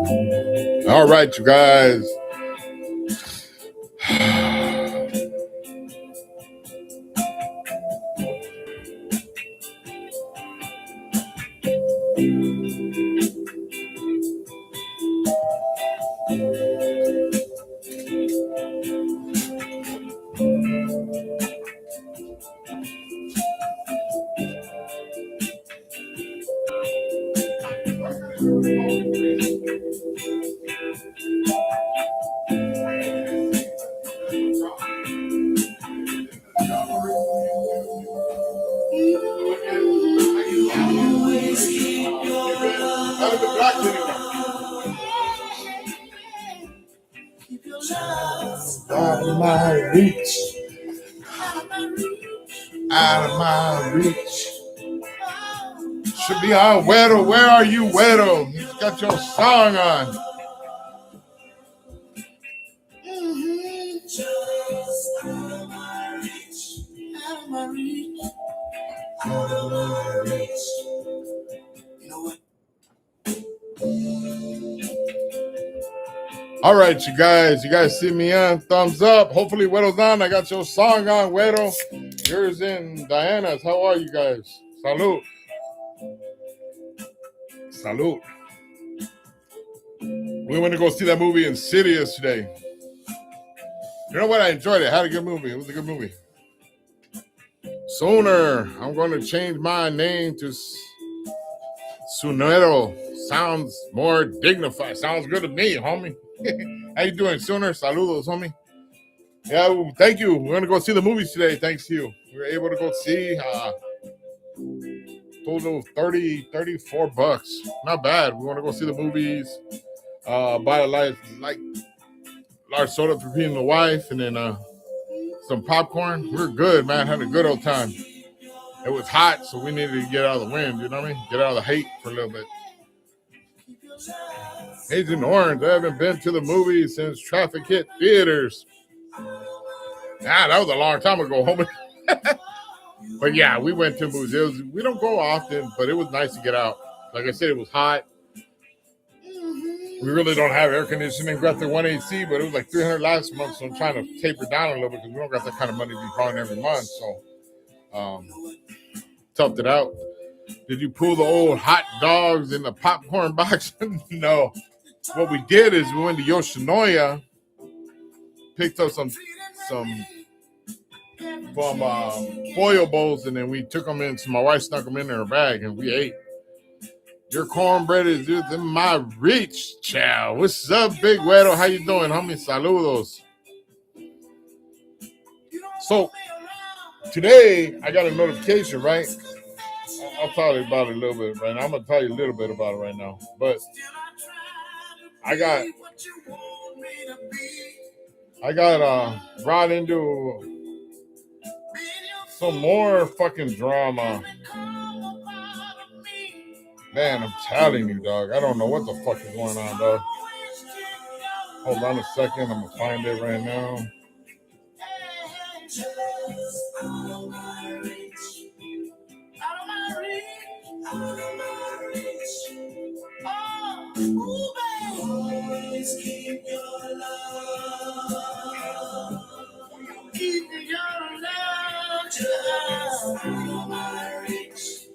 All right, you guys. Out of my reach. Out of my reach. Should be on Güero. Where are you, Güero? He's got your song on. Just out of my reach. Out of my reach. Out of my reach. You know what? All right, you guys see me on? Thumbs up. Hopefully, Güero's on. I got your song on, Güero. Yours and Diana's. How are you guys? Salud. Salud. We went to go see that movie Insidious today. You know what? I enjoyed it. I had a good movie. It was a good movie. Sooner. I'm going to change my name to Sunero. Sounds more dignified. Sounds good to me, homie. How you doing, Sooner? Saludos, homie. Yeah, well, thank you. We're going to go see the movies today. Thanks to you. We were able to go see total $34. Not bad. We want to go see the movies. Buy a large soda for me and the wife, and then some popcorn. We were good, man. Had a good old time. It was hot, so we needed to get out of the wind, you know what I mean? Get out of the heat for a little bit. Agent Orange, I haven't been to the movies since traffic hit theaters. That was a long time ago, homie. But yeah, we went to movies. We don't go often, but it was nice to get out. Like I said, it was hot. We really don't have air conditioning. We got the 1 AC, but it was like $300 last month, so I'm trying to taper down a little bit because we don't got that kind of money to be drawing every month. So, toughed it out. Did you pull the old hot dogs in the popcorn box? No. What we did is we went to Yoshinoya, picked up some from foil bowls, and then we took them in. So my wife snuck them in her bag, and we ate. Your cornbread is within my reach, chow. What's up, Big Güero? How you doing, homie? Saludos. So today I got a notification, right? I'll tell you about it a little bit right now. I'm gonna tell you a little bit about it right now, but I got brought into some more fucking drama. Man, I'm telling you, dog. I don't know what the fuck is going on, dog. Hold on a second. I'm gonna find it right now. Always keep your love. Keep your love just out of my reach.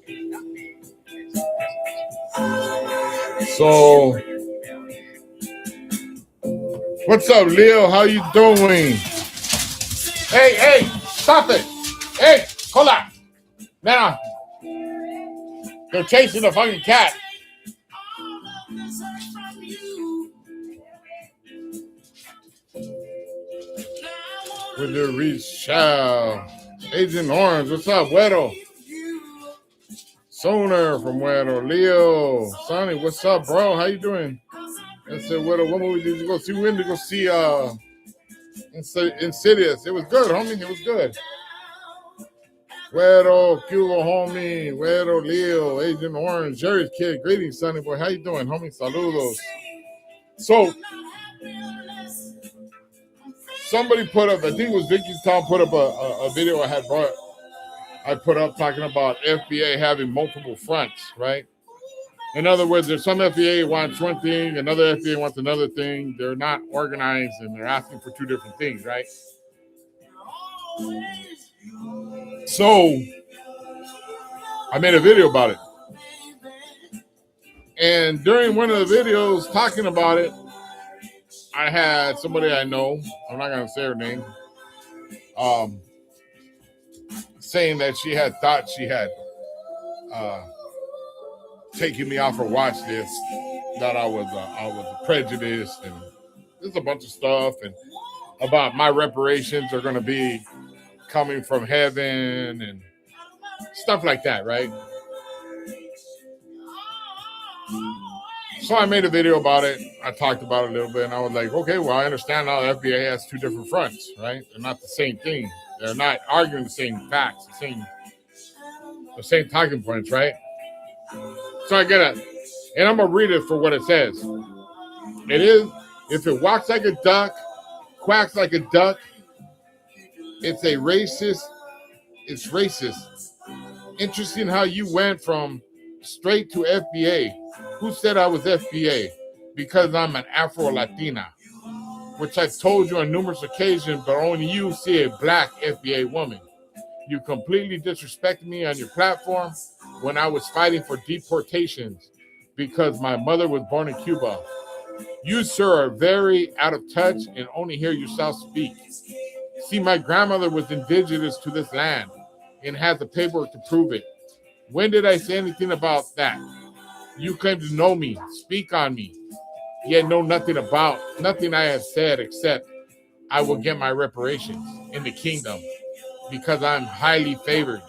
So, what's up, Leo? How you doing? Hey, stop it. Hey, hold on. Now, they're chasing the fucking cat. With the reach, child. Agent Orange, what's up, Güero? Sooner from Güero. Leo, Sonny, what's up, bro? How you doing? I said, Güero, what movie did you go see? We went to go see Insidious. It was good, homie. It was good. Güero, Cuba, homie. Güero, Leo, Agent Orange, Jerry's kid. Greetings, Sonny boy. How you doing, homie? Saludos. So, somebody put up, I think it was Vicky's Town, put up a video I put up talking about FBA having multiple fronts, right? In other words, there's some FBA wants one thing, another FBA wants another thing. They're not organized and they're asking for two different things, right? So I made a video about it. And during one of the videos talking about it, I had somebody I know, I'm not going to say her name, saying that she had thought she had taken me off her watch list, that I was prejudiced, and there's a bunch of stuff, and about my reparations are going to be coming from heaven and stuff like that, right? So I made a video about it. I talked about it a little bit, and I was like, okay, well, I understand now the FBA has two different fronts, right? They're not the same thing. They're not arguing the same facts, the same talking points, right? So I get it. And I'm going to read it for what it says. It is, if it walks like a duck, quacks like a duck, it's a racist. It's racist. Interesting how you went from straight to FBA. Who said I was FBA? Because I'm an Afro-Latina, which I've told you on numerous occasions, but only you see a black FBA woman. You completely disrespected me on your platform when I was fighting for deportations because my mother was born in Cuba. You, sir, are very out of touch and only hear yourself speak. See, my grandmother was indigenous to this land and has the paperwork to prove it. When did I say anything about that? You claim to know me, speak on me, yet know nothing I have said except I will get my reparations in the kingdom because I'm highly favored.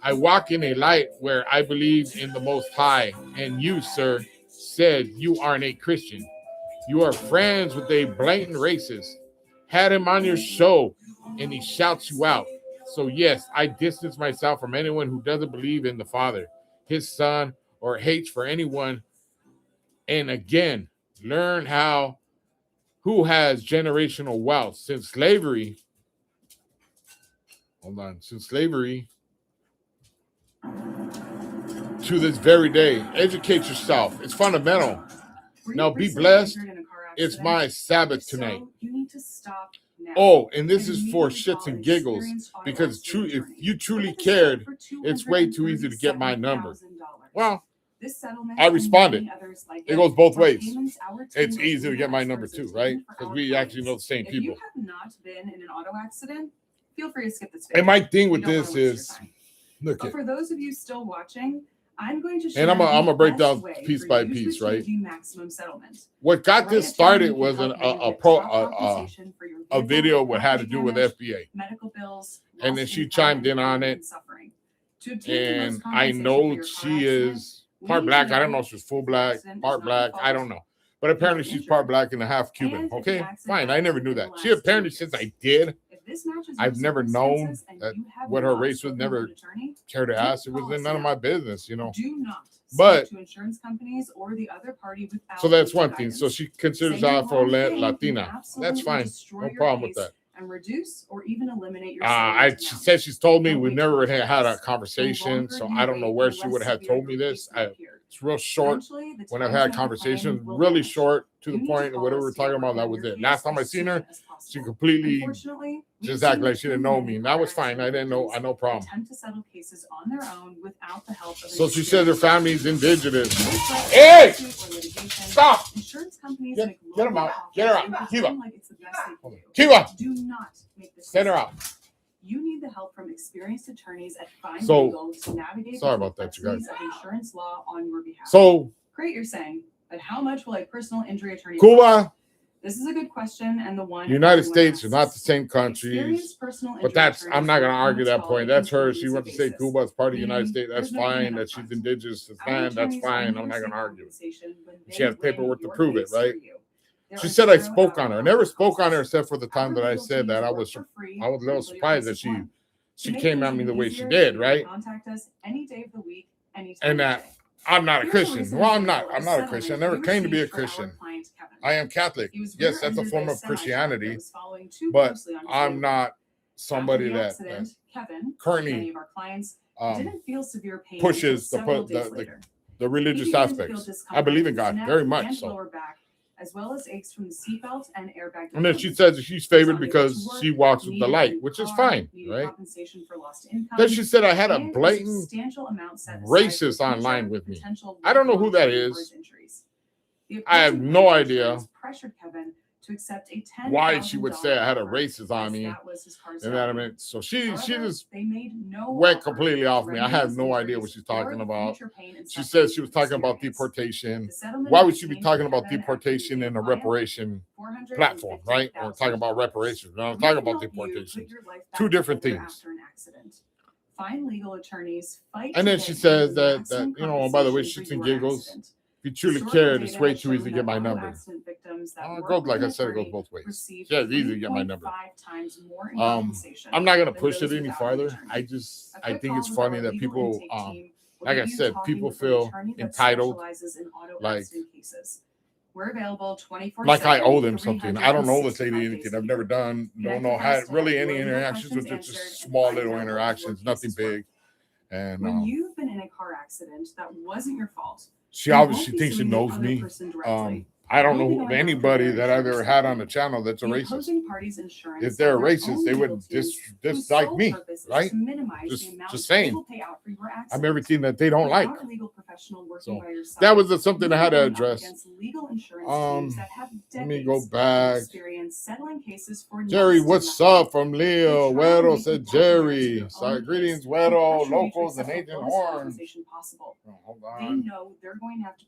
I walk in a light where I believe in the Most High, and you, sir, said you aren't a Christian. You are friends with a blatant racist. Had him on your show, and he shouts you out. So yes, I distance myself from anyone who doesn't believe in the Father, his Son, or hates for anyone. And again, learn who has generational wealth. Since slavery to this very day, educate yourself. It's fundamental. Now be blessed. It's my Sabbath tonight. You need to stop now. Oh, and this is for shits and giggles, because if you truly cared, it's way too easy to get my number. Well, I responded. It goes both ways. It's easy to get my number too, right? Because we actually know the same people. If you have not been in an auto accident, feel free to skip this video. And my thing with this is, look, but for those of you still watching, I'm going to share, and I'm gonna break down piece by piece, right? Maximum settlement. What got this started was a video what had to do with FBA, medical bills, and then she chimed in on it. And I know she is part black. I don't know if she's full black, part black. I don't know. But apparently she's part black and a half Cuban. Okay, fine. I never knew that. She apparently, since I did, I've never known that what her race was, never cared to ask. It was none of my business, you know. But to insurance companies or the other party without, so that's one thing. So she considers Afro-Latina. That's fine. No problem with that. And reduce or even eliminate your she said she's told me we've never had a conversation, so I don't know where she would have told me this. It's real short when I've had conversations, really short, to the point, and whatever we're talking about, that was it. Last time I seen her, she completely just acted like she didn't know me, and that was fine. I didn't know, no problem. So she says her family's indigenous. Hey! Stop! Get him out. Get her out. Kiva. Kiva! Do not make this. Send her out. You need the help from experienced attorneys at Fine Legal to navigate sorry about that, you guys. Of insurance law on your behalf. So great, you're saying, but how much will a personal injury attorney Cuba cost? This is a good question, and the one United States are not the same countries, but that's, I'm not going to argue that point. That's her. She wants to say Cuba is part of the United States. That's fine. That she's indigenous to land. That's fine. I'm not going to argue. She has paperwork to prove it, right? She said I spoke on her. I never spoke on her except for the time that I said that. I was a little surprised that she came at me the way she did, right? Contact us any day of the week, and that I'm not a Christian. Well, I'm not a Christian. I never claimed to be a Christian. I am Catholic. Yes, that's a form of Christianity, but I'm not somebody that currently pushes the the religious began to feel aspects. I discomfort believe in in his God neck very much and so. lower back, as well as aches from the seatbelt and airbag. And then she deployments. says that she's favored Unable because to work, she walks with the needed a light, new which is car, fine, needed right? compensation for lost income, Then she said I had a and blatant substantial amount set aside racist for online future with me. potential I don't know who that lifelong treatment for is. his injuries. The I have opposing no party's idea insurance pressured Kevin to accept a why she would say I had a $10,000 racist on as me. that was his car's And that I value. mean, so she However, just they made no went offer completely to off me. I remedy have his no idea what injuries she's or talking the about. future pain and She suffering says she he was would talking about experience. deportation. The settlement Why would was she be named talking for about Kevin after deportation the in a client reparation platform, right? We're talking about $450,000. reparations. We're not We talking can about help you deportation. put your life Two back different together things. after an accident. Find legal attorneys, fight And to then get she you says the that maximum you know, and by the way, compensation shits for and your giggles. accident. If you truly Historical cared, it's data way has too easy shown to that get my auto number. accident victims that It work goes, with like an I said, it goes attorney both ways. receive Yeah, it's easy to get my number. 3.5 times more in Um, compensation I'm not gonna than push those it any without an farther. attorney. I A think quick call it's with funny our that legal people, intake team will like I get you said, talking people with an feel attorney that entitled, specializes in auto like accident cases. We're available 24/7. like I owe them something. I don't owe this lady 365 anything. days a I've year. never done, don't Connect know, with us had to really have any your legal interactions with questions her, answered just and small find little out what your interactions, nothing cases were. big. And When you've been in a car accident that wasn't your fault, she you obviously won't be thinks she suing the knows other me. person directly. I don't You'll be know going after anybody their that I've ever insurance had on company. the channel that's a The racist. opposing party's insurance If they're have their racist, own they legal would teams whose dislike sole me, purpose is right? to minimize Just the amount just they saying. will pay out for your I'm accident. everything that they don't like. Without a legal professional working So by your side, that was something I you'll had be to going up address. against legal insurance teams that have Let me decades go of back. experience settling cases for Jerry, next to what's nothing. up from Leo? They'll try to Güero make you said pay your Jerry. own Sorry, case greetings, and Güero, pressure you to locals, and accept the Agent lowest Horn. compensation possible. Oh, hold They on. know they're going to have to.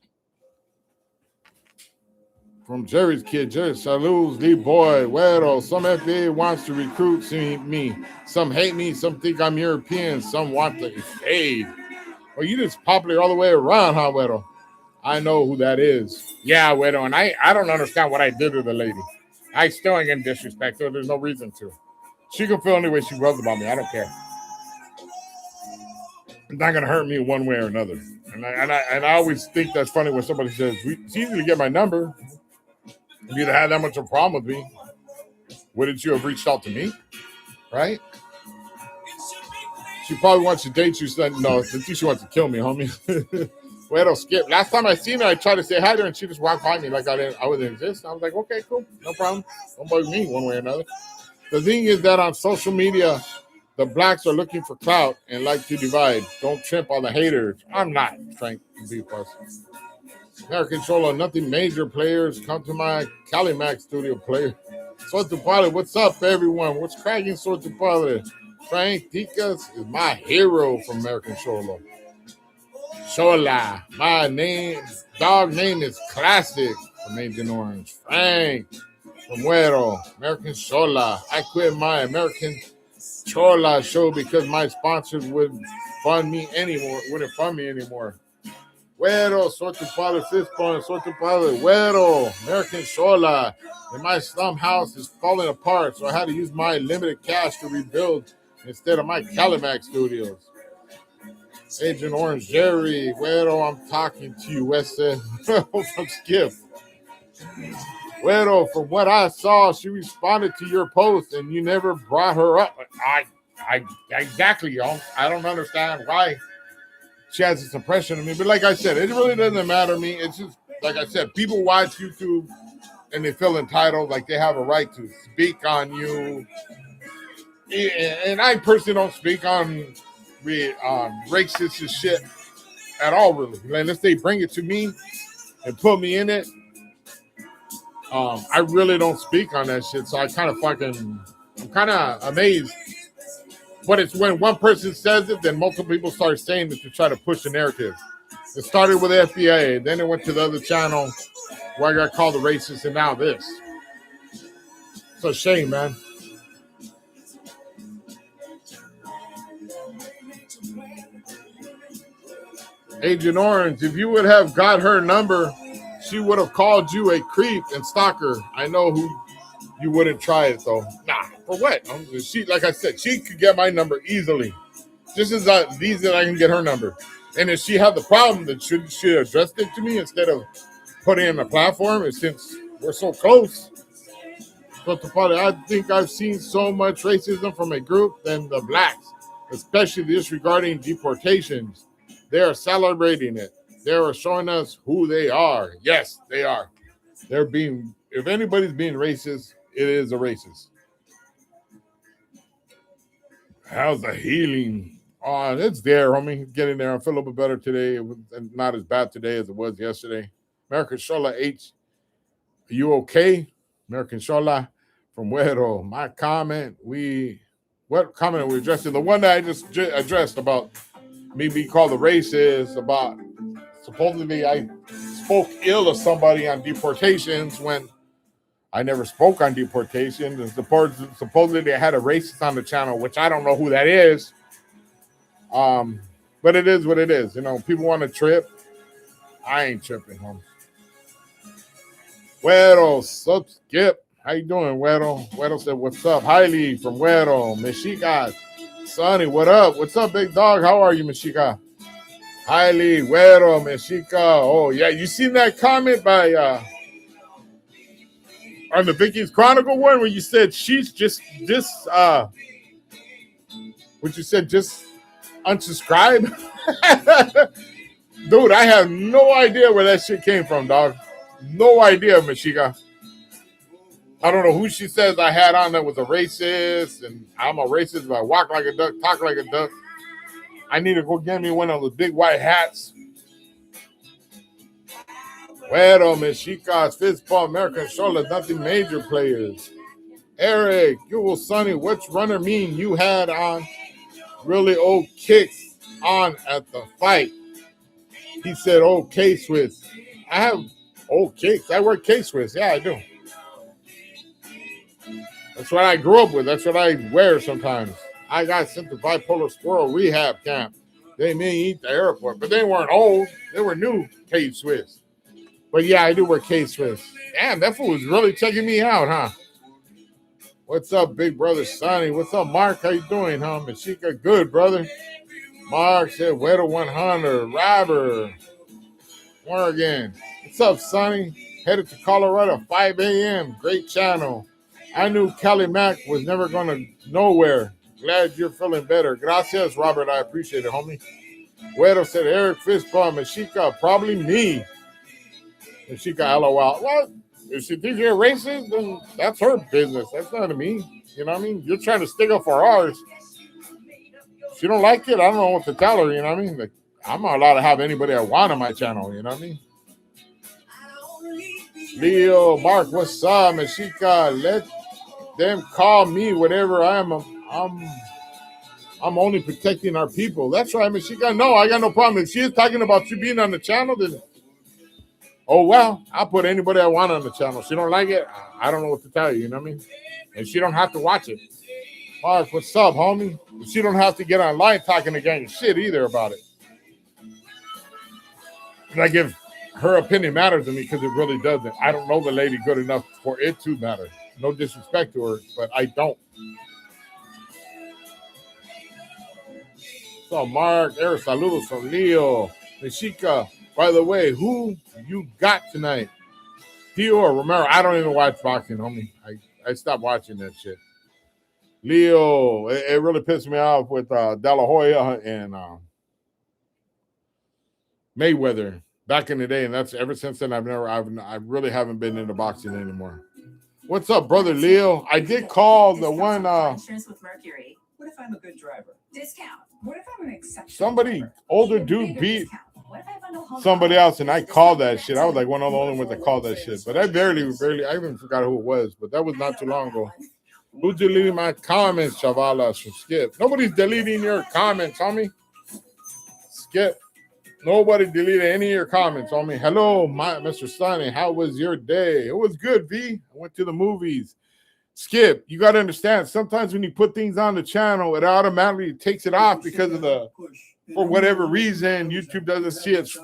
From Jerry's kid, Jerry, saludos, Lee Boy, Güero. Some FBA wants to recruit me. Some hate me. Some think I'm European. Some want to fade. Well, you just popular all the way around, huh, Güero? I know who that is. Yeah, Güero, and I don't understand what I did to the lady. I still ain't gonna disrespect her. There's no reason to. She can feel any way she loves about me. I don't care. It's not gonna hurt me one way or another. And I always think that's funny when somebody says it's easy to get my number. If you'd had that much of a problem with me, wouldn't you have reached out to me? Right? She probably wants to date you. So no, I think she wants to kill me, homie. Well, Skip. Last time I seen her, I tried to say hi to her, and she just walked by me like I wouldn't exist. I was like, okay, cool, no problem. Don't bug me one way or another. The thing is that on social media, the blacks are looking for clout and like to divide. Don't trip on the haters. I'm not trying to be fussy. American Solo, nothing major players. Come to my Calimax studio player. Sortu Pilot, what's up, everyone? What's cracking, Sortu Pilot? Frank Ticas is my hero from American Solo. Shola, my dog name is Classic from Agent Orange. Frank from Güero, American Shola. I quit my American Chola show because my sponsors wouldn't fund me anymore. Güero, Sortu Pilot, Fistbone, Sortu Pilot, Güero, American Shola. And my slum house is falling apart, so I had to use my limited cash to rebuild instead of my Calimax studios. Agent Orange Jerry, Güero, I'm talking to you, Weston. From Skip. Güero, from what I saw, she responded to your post and you never brought her up. I exactly, y'all. I don't understand why she has this impression of me. But like I said, it really doesn't matter to me. It's just, like I said, people watch YouTube and they feel entitled, like they have a right to speak on you. And I personally don't speak on racist and shit at all, really. Unless they bring it to me and put me in it. I really don't speak on that shit, so I'm kind of amazed. But it's when one person says it, then multiple people start saying it to try to push the narrative. It started with the FBI, then it went to the other channel where I got called a racist, and now this. It's a shame, man. Agent Orange, if you would have got her number, she would have called you a creep and stalker. I know who you wouldn't try it, though. Nah, for what? She, like I said, she could get my number easily. Just as easy that I can get her number. And if she had the problem, then she addressed it to me instead of putting it in a platform. And since we're so close, but I think I've seen so much racism from a group than the blacks, especially this regarding deportations. They are celebrating it. They're showing us who they are. Yes, they are. They're being, if anybody's being racist, it is a racist. How's the healing? Oh, it's there, homie. Getting there. I feel a little bit better today. It was not as bad today as it was yesterday. American Shola H, are you okay? American Shola from Huero. My comment, what comment are we addressing? The one that I just addressed about me being called a racist, about supposedly I spoke ill of somebody on deportations when I never spoke on deportation. And supposedly I had a racist on the channel, which I don't know who that is. But it is what it is. You know, people want to trip. I ain't tripping, homie. Güero, sup, Skip. How you doing, Güero? Güero said, what's up? Hailey from Güero. Mexica. Sonny, what up? What's up, big dog? How are you, Mexica? Hailey, Güero, Mexica. Oh, yeah. You seen that comment by on the Vicky's Chronicle one where you said she's just what you said, just unsubscribe? Dude, I have no idea where that shit came from, dog. No idea, Mexica. I don't know who she says I had on that was a racist, and I'm a racist, but I walk like a duck, talk like a duck. I need to go get me one of those big white hats. Güero, Mexica's fist ball, American Charlotte, nothing major players. Eric, you will Sonny, what's runner mean you had on really old kicks on at the fight? He said, old K-Swiss. I have old kicks. I wear K-Swiss. Yeah, I do. That's what I grew up with. That's what I wear sometimes. I got sent to bipolar squirrel rehab camp. They made me eat the airport, but they weren't old. They were new K-Swiss. But yeah, I do wear K-Swiss. Damn, that fool was really checking me out, huh? What's up, big brother Sonny? What's up, Mark? How you doing, huh? Mexica, good, brother. Mark said, Weather 100, Robert, Morgan. What's up, Sonny? Headed to Colorado, 5 a.m. Great channel. I knew Kelly Mack was never going to nowhere. Glad you're feeling better. Gracias, Robert. I appreciate it, homie. Weather said, Eric Fistball, Mexica, probably me. Mexica, LOL. What? If she thinks you're racist, then that's her business. That's not me. You know what I mean? You're trying to stick up for ours. If she don't like it, I don't know what to tell her. You know what I mean? Like, I'm not allowed to have anybody I want on my channel. You know what I mean? Leo, Mark, what's up, Mexica? Let them call me whatever I am. I'm only protecting our people. That's right, Mexica. No, I got no problem. If she is talking about you being on the channel, then oh, well, I'll put anybody I want on the channel. If she don't like it, I don't know what to tell you, you know what I mean? And she don't have to watch it. Mark, what's up, homie? She don't have to get online talking again shit either about it. And I give her opinion matters to me because it really doesn't. I don't know the lady good enough for it to matter. No disrespect to her, but I don't. So, Mark, Eric, saludos from Leo, Mexica. By the way, who you got tonight? Theo or Romero? I don't even watch boxing, homie. I stopped watching that shit. Leo, it really pissed me off with De La Hoya and Mayweather back in the day, and that's ever since then. I really haven't been into boxing anymore. What's up, brother Leo? I did call the one. With Mercury. What if I'm a good driver? Discount. What if I'm an exceptional Somebody driver? older Even dude bigger beat discount. What if I have a no home somebody office? else, and I called that shit. I was like one of the only ones that called that shit. But I barely, I even forgot who it was. But that was not too long ago. Who's deleting my comments, chavalas, from Skip? Nobody's deleting your comments, homie. Skip. Nobody deleted any of your comments, homie. Hello, Mr. Sonny. How was your day? It was good, V. I went to the movies. Skip, you got to understand, sometimes when you put things on the channel, it automatically takes it off because of for whatever reason, YouTube doesn't see it's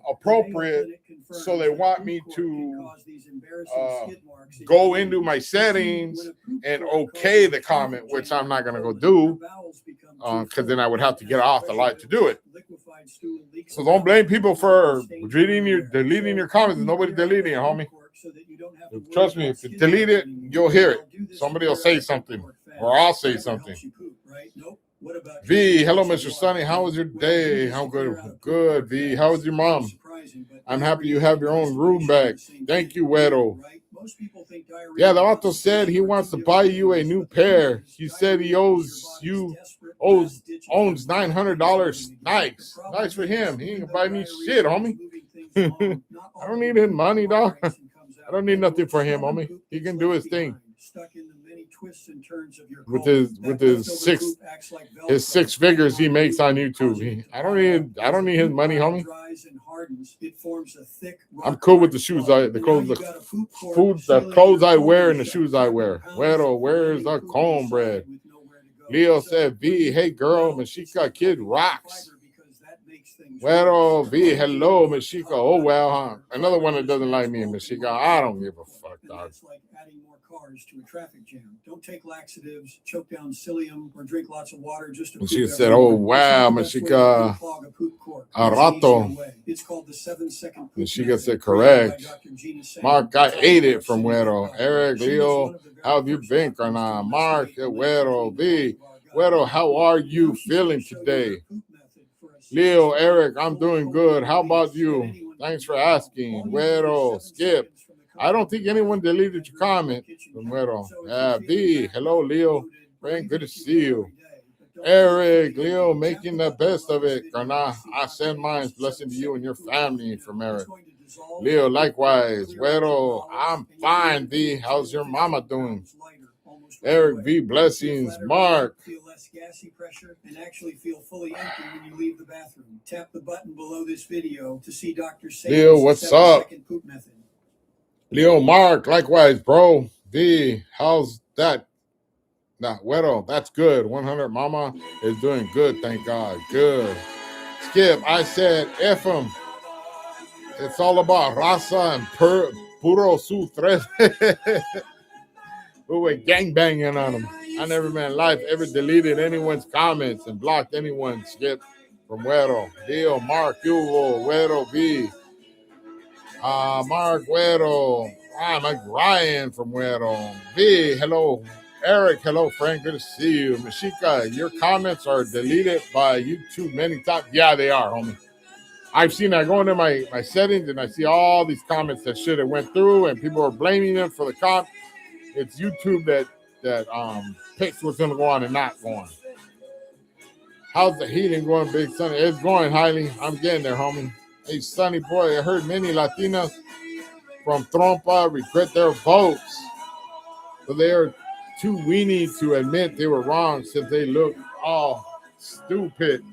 appropriate, so they want me to go into my settings and okay the comment, which I'm not going to go do, because then I would have to get off the live to do it. So don't blame people for deleting your comments. Nobody deleting it, homie. Trust me, if you delete it, you'll hear it. Somebody will say something, or I'll say something. V, hello, Mr. Sonny. How was your day? How good? Good, V. How was your mom? I'm happy you have your own room back. Thank you, Güero. Yeah, the auto said he wants to buy you a new pair. He said he owns $900. Nice for him. He ain't gonna buy me shit, homie. I don't need his money, dog. I don't need nothing for him, homie. He can do his thing. With his six figures he makes on YouTube. I don't need his money, homie. I'm cool with the shoes the clothes I wear and the shoes I wear. Where's the cornbread? Leo said, V, hey girl, Mashika kid rocks. Well, V, hello, Mashika. Oh, well, huh? Another one that doesn't like me, Mashika. I don't give a fuck, dog. It's like adding more cars to a traffic jam. Don't take laxatives, choke down psyllium, or drink lots of water just to. And she said, oh, wow, Mashika. A rato. It's called the 7-second. Mashika said, correct. Mark, I ate it from Güero. Eric, Leo, how have you been, Carna? Mark, Güero, V. Güero, how are you feeling today? Leo, Eric, I'm doing good. How about you? Thanks for asking. Güero, Skip. I don't think anyone deleted your comment from Güero. V, hello, Leo. Frank, good to see you. Eric, Leo, making the best of it. Carna, I send mine. Blessing to you and your family from Eric. Leo, likewise. Güero, I'm fine, V. How's your mama doing? Eric, V, blessings. Mark. Gassy pressure and actually feel fully empty when you leave the bathroom. Tap the button below this video to see Dr. Leo, what's up? Poop method. Leo, Mark, likewise, bro. V, how's that? Nah, Güero, that's good. 100 mama is doing good, thank God. Good. Skip, I said, F him. It's all about raza and puro su tres. We were gangbanging on him. I never in life ever deleted anyone's comments and blocked anyone. Skip from Güero. Leo, Mark, Hugo, Güero, V. Mark, Güero. I'm Ryan from Güero. V, hello. Eric, hello, Frank. Good to see you. Mashika, your comments are deleted by YouTube many times. Yeah, they are, homie. I've seen I go into my settings and I see all these comments that should have went through and people are blaming them for the comment. It's YouTube that picks what's going to go on and not go on. How's the heating going, Big Sonny? It's going highly. I'm getting there, homie. Hey, Sonny boy, I heard many Latinas from Trompa regret their votes. But they are too weenie to admit they were wrong since they look all stupid.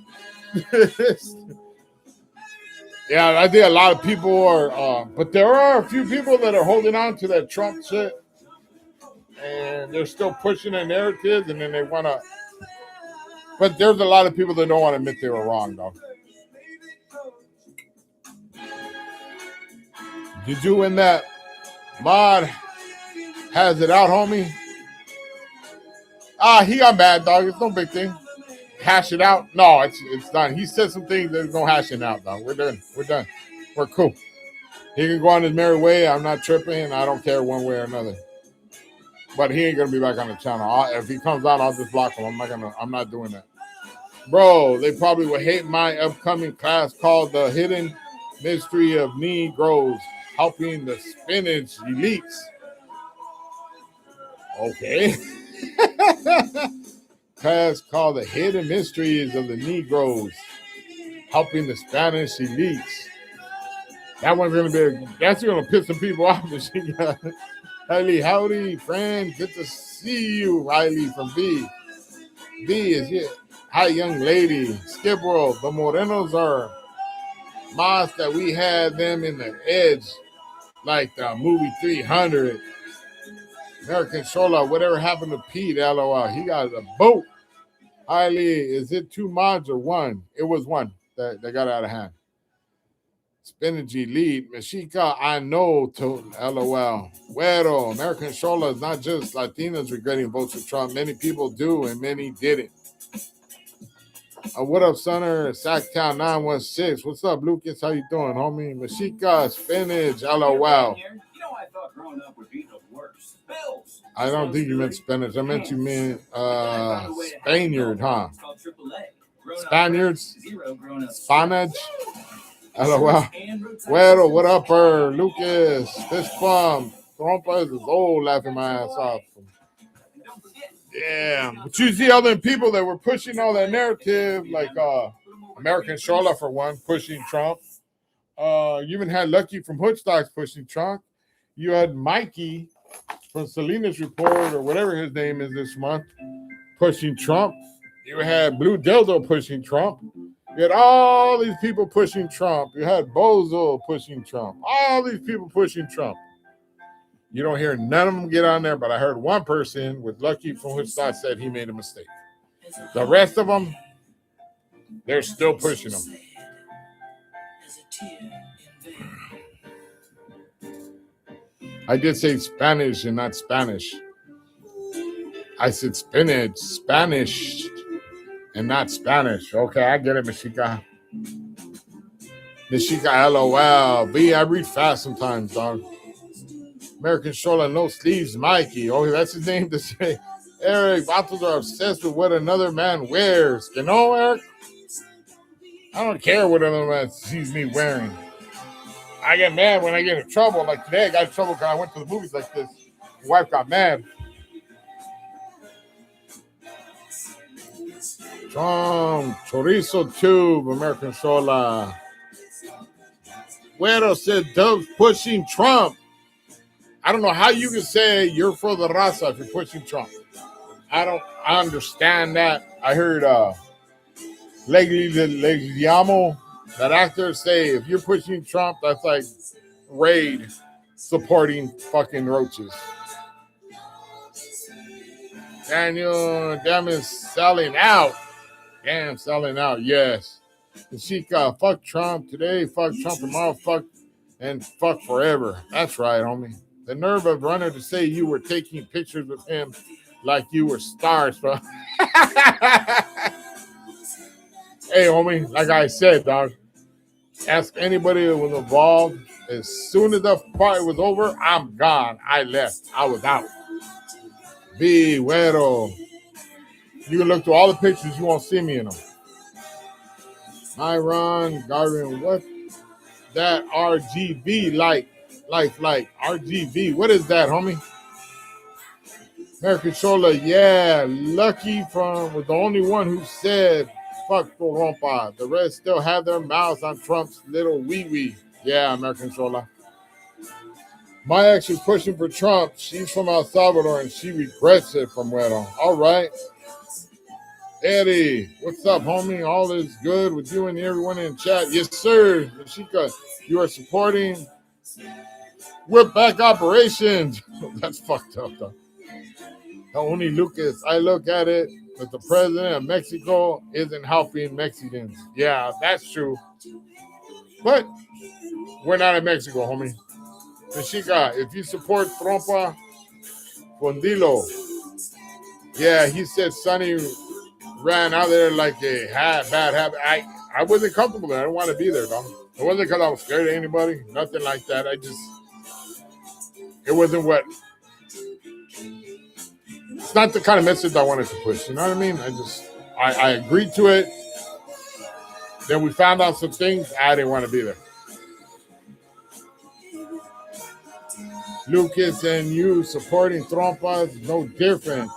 Yeah, I think a lot of people are, but there are a few people that are holding on to that Trump shit. And they're still pushing their narratives, and then they want to. But there's a lot of people that don't want to admit they were wrong, though. Did you win that? Mod has it out, homie. He got mad, dog. It's no big thing. Hash it out. No, it's done. He said some things. There's no hashing out, dog. We're done. We're cool. He can go on his merry way. I'm not tripping. I don't care one way or another. But he ain't gonna be back on the channel. If he comes out, I'll just block him. I'm not doing that. Bro, they probably would hate my upcoming class called The Hidden Mystery of Negroes, Helping the Spinach Elites. Okay. Class called The Hidden Mysteries of the Negroes, Helping the Spanish Elites. That's gonna piss some people off. Riley, howdy, friend. Good to see you, Riley from V. V is here. Hi, young lady. Skip World. The Morenos are mods that we had them in the edge, like the movie 300. American Shola, whatever happened to Pete, LOL. He got a boat. Riley, is it 2 mods or 1? It was 1 that got out of hand. Spinach Elite, Mashika, I know, to LOL. Güero, American Shola is not just Latinos regretting votes for Trump. Many people do, and many didn't. What up, Sonner? Sacktown 916. What's up, Lucas? How you doing, homie? Mashika, Spinach, LOL. I thought growing up would be the worst. Bills. I don't think you meant spinach. I meant you meant Spaniard, huh? Spaniards, Zero grown-up. Spanish. LOL. Güero, what up, Lucas, Fish Plum, Trompa is old, laughing my ass off. Yeah, but you see other people that were pushing all that narrative, like American Shola for one, pushing Trump. You even had Lucky from Hoodstocks pushing Trump. You had Mikey from Selena's Report or whatever his name is this month pushing Trump. You had Blue Dildo pushing Trump. You had all these people pushing Trump. You had Bozo pushing Trump. All these people pushing Trump. You don't hear none of them get on there, but I heard one person with Lucky from Hoodstock said he made a mistake. The rest of them, they're still pushing him. I did say Spanish and not Spanish. I said spinach, Spanish, and not Spanish. Okay, I get it, Mexica. Mexica, LOL. B, I read fast sometimes, dog. American Shola, no sleeves, Mikey. Oh, that's his name to say. Eric, vatos are obsessed with what another man wears. You know, Eric? I don't care what another man sees me wearing. I get mad when I get in trouble. Like today, I got in trouble because I went to the movies like this. My wife got mad. Trump, Chorizo Tube, American Shola. Güero said Doug's pushing Trump. I don't know how you can say you're for the raza if you're pushing Trump. I understand that. I heard Leguizamo, that actor, say if you're pushing Trump, that's like Raid supporting fucking roaches. Daniel, damn, is selling out. Damn, selling out, yes. Chica, fuck Trump today, fuck Trump tomorrow, fuck, and fuck forever. That's right, homie. The nerve of Runner to say you were taking pictures with him like you were stars, bro. Hey, homie, like I said, dog, ask anybody who was involved. As soon as the party was over, I'm gone. I left. I was out. B, Güero. You can look through all the pictures. You won't see me in them. Myron, Garvin, what? That RGB like RGB. What is that, homie? American Shola, yeah. Lucky was the only one who said fuck Corompa. The rest still have their mouths on Trump's little wee-wee. Yeah, American Shola. My ex is pushing for Trump. She's from El Salvador and she regrets it from Güero. All right. Eddie, what's up, homie? All is good with you and everyone in chat. Yes, sir. Mexica, you are supporting Whip Back Operations. That's fucked up, though. Only Lucas, I look at it that the president of Mexico isn't helping Mexicans. Yeah, that's true. But we're not in Mexico, homie. Mexica, if you support Trompa, Fondilo. Yeah, he said Sonny ran out there like a bad habit. I wasn't comfortable there. I didn't want to be there, dog. It wasn't because I was scared of anybody. Nothing like that. It wasn't what. It's not the kind of message I wanted to push. You know what I mean? I agreed to it. Then we found out some things. I didn't want to be there. Lucas and you supporting Trompa is no different.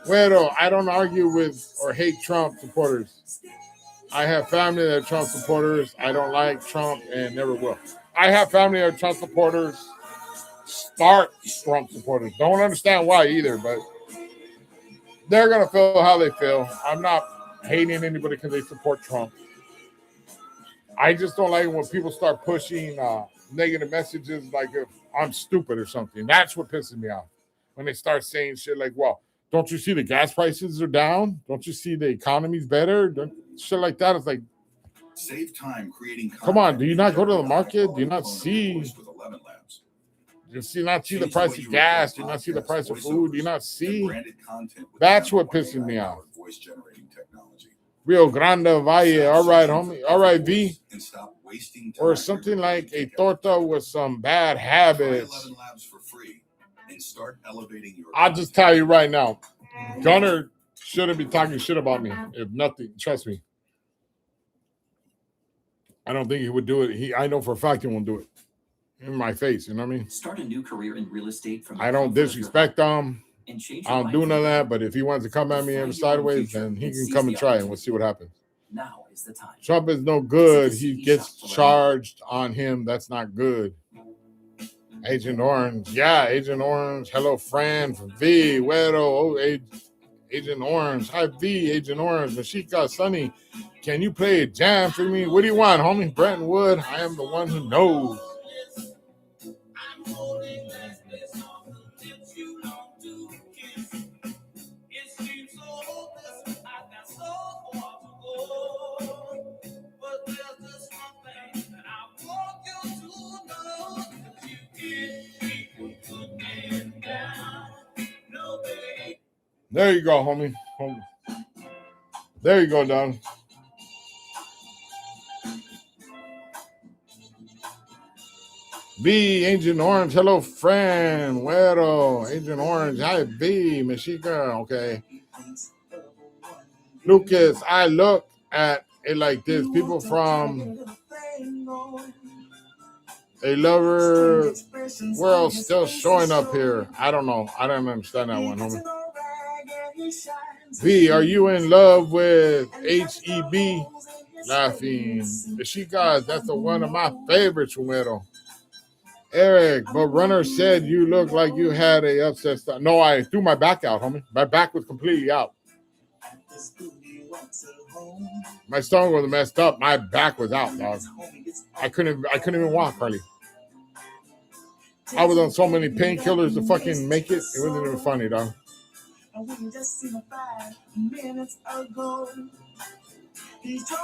Güero, I don't argue with or hate Trump supporters. I have family that are Trump supporters. I don't like Trump and never will. I have family that are Trump supporters. Start Trump supporters. Don't understand why either, but they're going to feel how they feel. I'm not hating anybody because they support Trump. I just don't like when people start pushing negative messages like if I'm stupid or something. That's what pisses me off. When they start saying shit like, well, don't you see the gas prices are down? Don't you see the economy's better? Shit like that. It's like, save time creating. Come on, do you not go to the market? Do you not see? Do you not see the price of gas? Do you not see the price of food? Do you not see? That's what pisses me off. Rio Grande Valle. All right, homie. All right, V. Or something like a torta with some bad habits. I'll just tell you right now, Gunner shouldn't be talking shit about me. If nothing, trust me. I don't think he would do it. I know for a fact he won't do it in my face. You know what I mean? Start a new career in real estate from the I don't comfort of your disrespect him. and change I your don't life do none of for the that. better. But if he wants to come at me ever sideways, then he can come and try, and we'll see what happens. Now is the time. Trump is no good. He gets charged on him. That's not good. Agent Orange. Yeah, Agent Orange. Hello, friend from V. Güero. Oh, Agent Orange. Hi, V. Agent Orange. Mashika, Sonny. Can you play a jam for me? What do you want, homie? Brentwood. I am the one who knows. There you go, homie. There you go, Don. B, Agent Orange. Hello, friend. Güero. Agent Orange. Hi, B. Mashika. Okay. Lucas, I look at it like this. People from a lover world still showing up here. I don't know. I don't understand that one, homie. V, are you in love with HEB? Laughing. Mashika, that's one of my favorites, Güero. Eric, but Runner said you look like you had a upset stomach. No, I threw my back out, homie. My back was completely out. My stomach was messed up. My back was out, dog. I couldn't even walk hardly. I was on so many painkillers to fucking make it. It wasn't even funny, dog.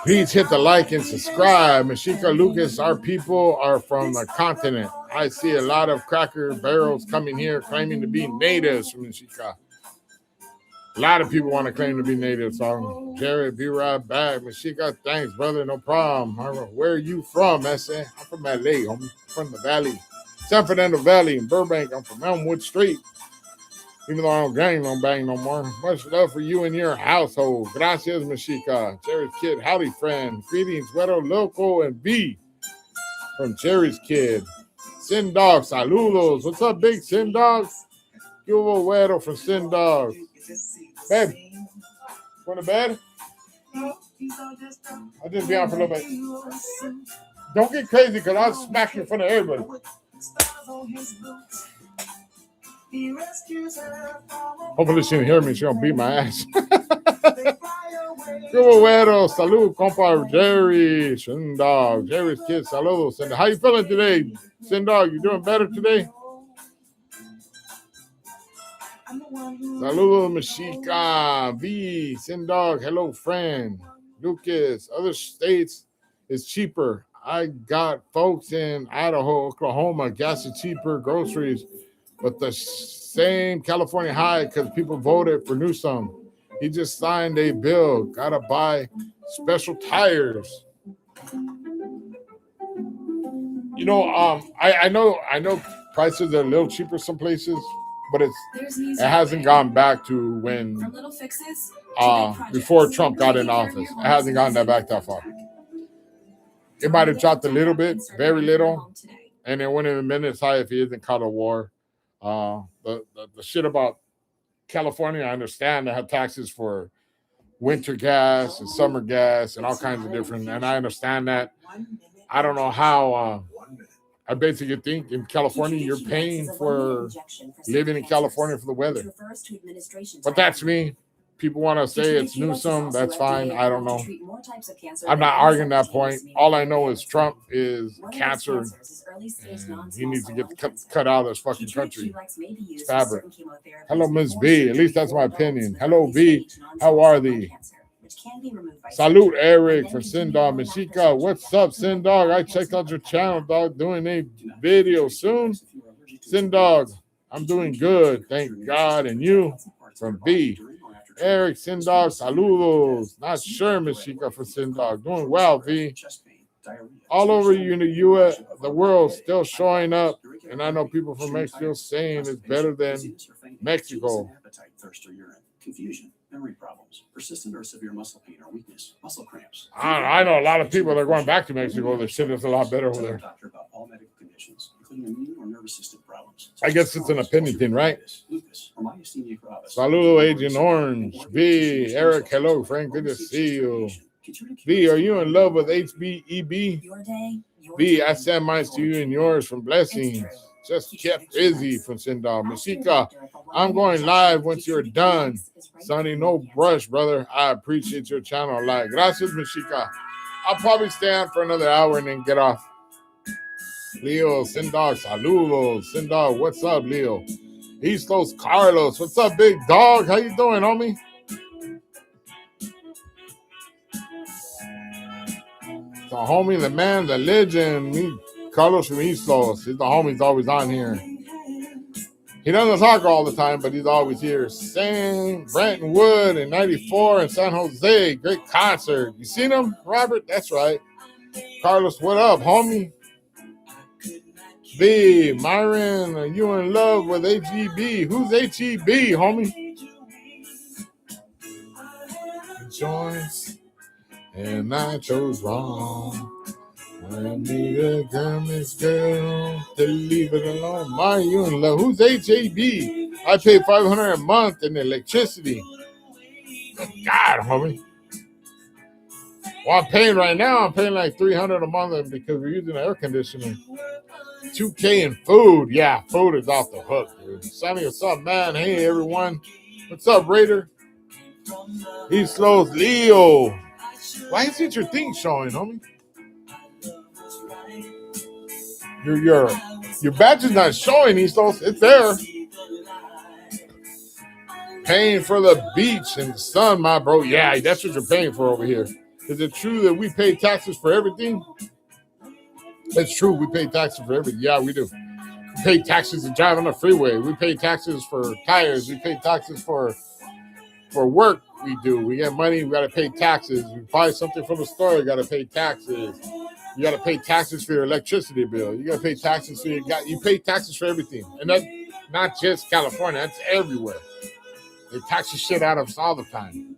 Please hit the like and subscribe. Mashika Lucas, our people are from the continent. I see a lot of cracker barrels coming here claiming to be natives from Mashika. A lot of people want to claim to be natives. So Jared, be right back. Mashika, thanks, brother. No problem. Where are you from, S.A.? I'm from LA. I'm from the Valley. San Fernando Valley in Burbank. I'm from Elmwood Street. Even though I don't bang no more. Much love for you and your household. Gracias, Mashika. Jerry's Kid, howdy, friend. Greetings, Güero, Loco, and B from Jerry's Kid. Sin Dog, saludos. What's up, big Sin Dog? Hugo Güero from Sin Dog. Babe, going to bed? I'll just be on for a little bit. Don't get crazy, because I'll smack you in front of everybody. Hopefully she didn't hear me. She don't beat my ass. Güero, salud, compa Jerry, Sin Dog, Jerry's Kid, saludos. And how you feeling today, Sin Dog? You doing better today? Saludos, Mashika, V, Sin Dog, hello, friend. Lucas, other states is cheaper. I got folks in Idaho, Oklahoma, gas is cheaper, groceries. But the same California high because people voted for Newsom. He just signed a bill. Gotta buy special tires. You know, I know prices are a little cheaper some places, but it hasn't gone back to when before Trump got in office. It hasn't gone back that far. It might have dropped a little bit, very little, and it wouldn't have been as high if he isn't caught a war. The shit about California, I understand they have taxes for winter gas and summer gas and all kinds of different, and I understand that. I don't know how. I basically think in California you're paying for living in California for the weather, but that's me. People want to say it's Newsom. That's fine. I don't know. I'm not arguing that point. All I know is Trump is cancer, and he needs to get cut out of this fucking country. It's fabric. Hello, Ms. B. At least that's my opinion. Hello, B. How are thee? Salute, Eric, for Sin Dog. Mashika, what's up, Sin Dog? I checked out your channel, dog. Doing a video soon. Sin Dog, I'm doing good. Thank God. And you from B. Eric, Sin Dog, saludos. Not sure, Mashika, for Sin Dog. Doing well, V. All over you in the U.S., the world still showing up. And I know people from Mexico saying it's better than Mexico. memory problems, persistent or severe muscle pain or weakness, muscle cramps. I know a lot of people that are going back to Mexico. The shit is a lot better over Tell your there. doctor about all medical conditions, including immune or nervous system problems. I guess it's an opinion thing, right? Lupus or myasthenia gravis. Saludo, Agent Orange. V, Eric, hello, Frank. Good to see you. V, are you in love with HBEB? Your day, V, I send mine to you and yours from Blessings. Just kept busy from Sindal. Masika, I'm going live once you're done. Sonny, no brush, brother. I appreciate your channel. Like, gracias, Masika. I'll probably stay on for another hour and then get off. Leo, Sindal, saludos. Sindal, what's up, Leo? East Los Carlos, what's up, big dog? How you doing, homie? The homie, the man, the legend, me, Carlos from East Los. He's the homie's always on here. He doesn't talk all the time, but he's always here. Same Brenton Wood in 94 in San Jose. Great concert. You seen him, Robert? That's right. Carlos, what up, homie? B, Myron, are you in love with HEB? Who's HEB, homie? Joyce, and I chose wrong. I need a girl's girl to leave it alone. My, you in love? Who's HAB? I pay $500 a month in electricity. Good God, homie. Well, I'm paying right now. I'm paying like $300 a month because we're using air conditioning. $2K in food. Yeah, food is off the hook, dude. Sonny, what's up, man? Hey, everyone. What's up, Raider? He slows Leo. Why isn't your thing showing, homie? Your badge is not showing, Eastos. It's there. Paying for the beach and the sun, my bro. Yeah, that's what you're paying for over here. Is it true that we pay taxes for everything? It's true. We pay taxes for everything. Yeah, we do. We pay taxes to drive on the freeway. We pay taxes for tires. We pay taxes for work. We do. We get money. We got to pay taxes. We buy something from the store. You got to pay taxes. You got to pay taxes for your electricity bill. You got to pay taxes for you pay taxes for everything. And that's not just California. That's everywhere. They tax the shit out of us all the time.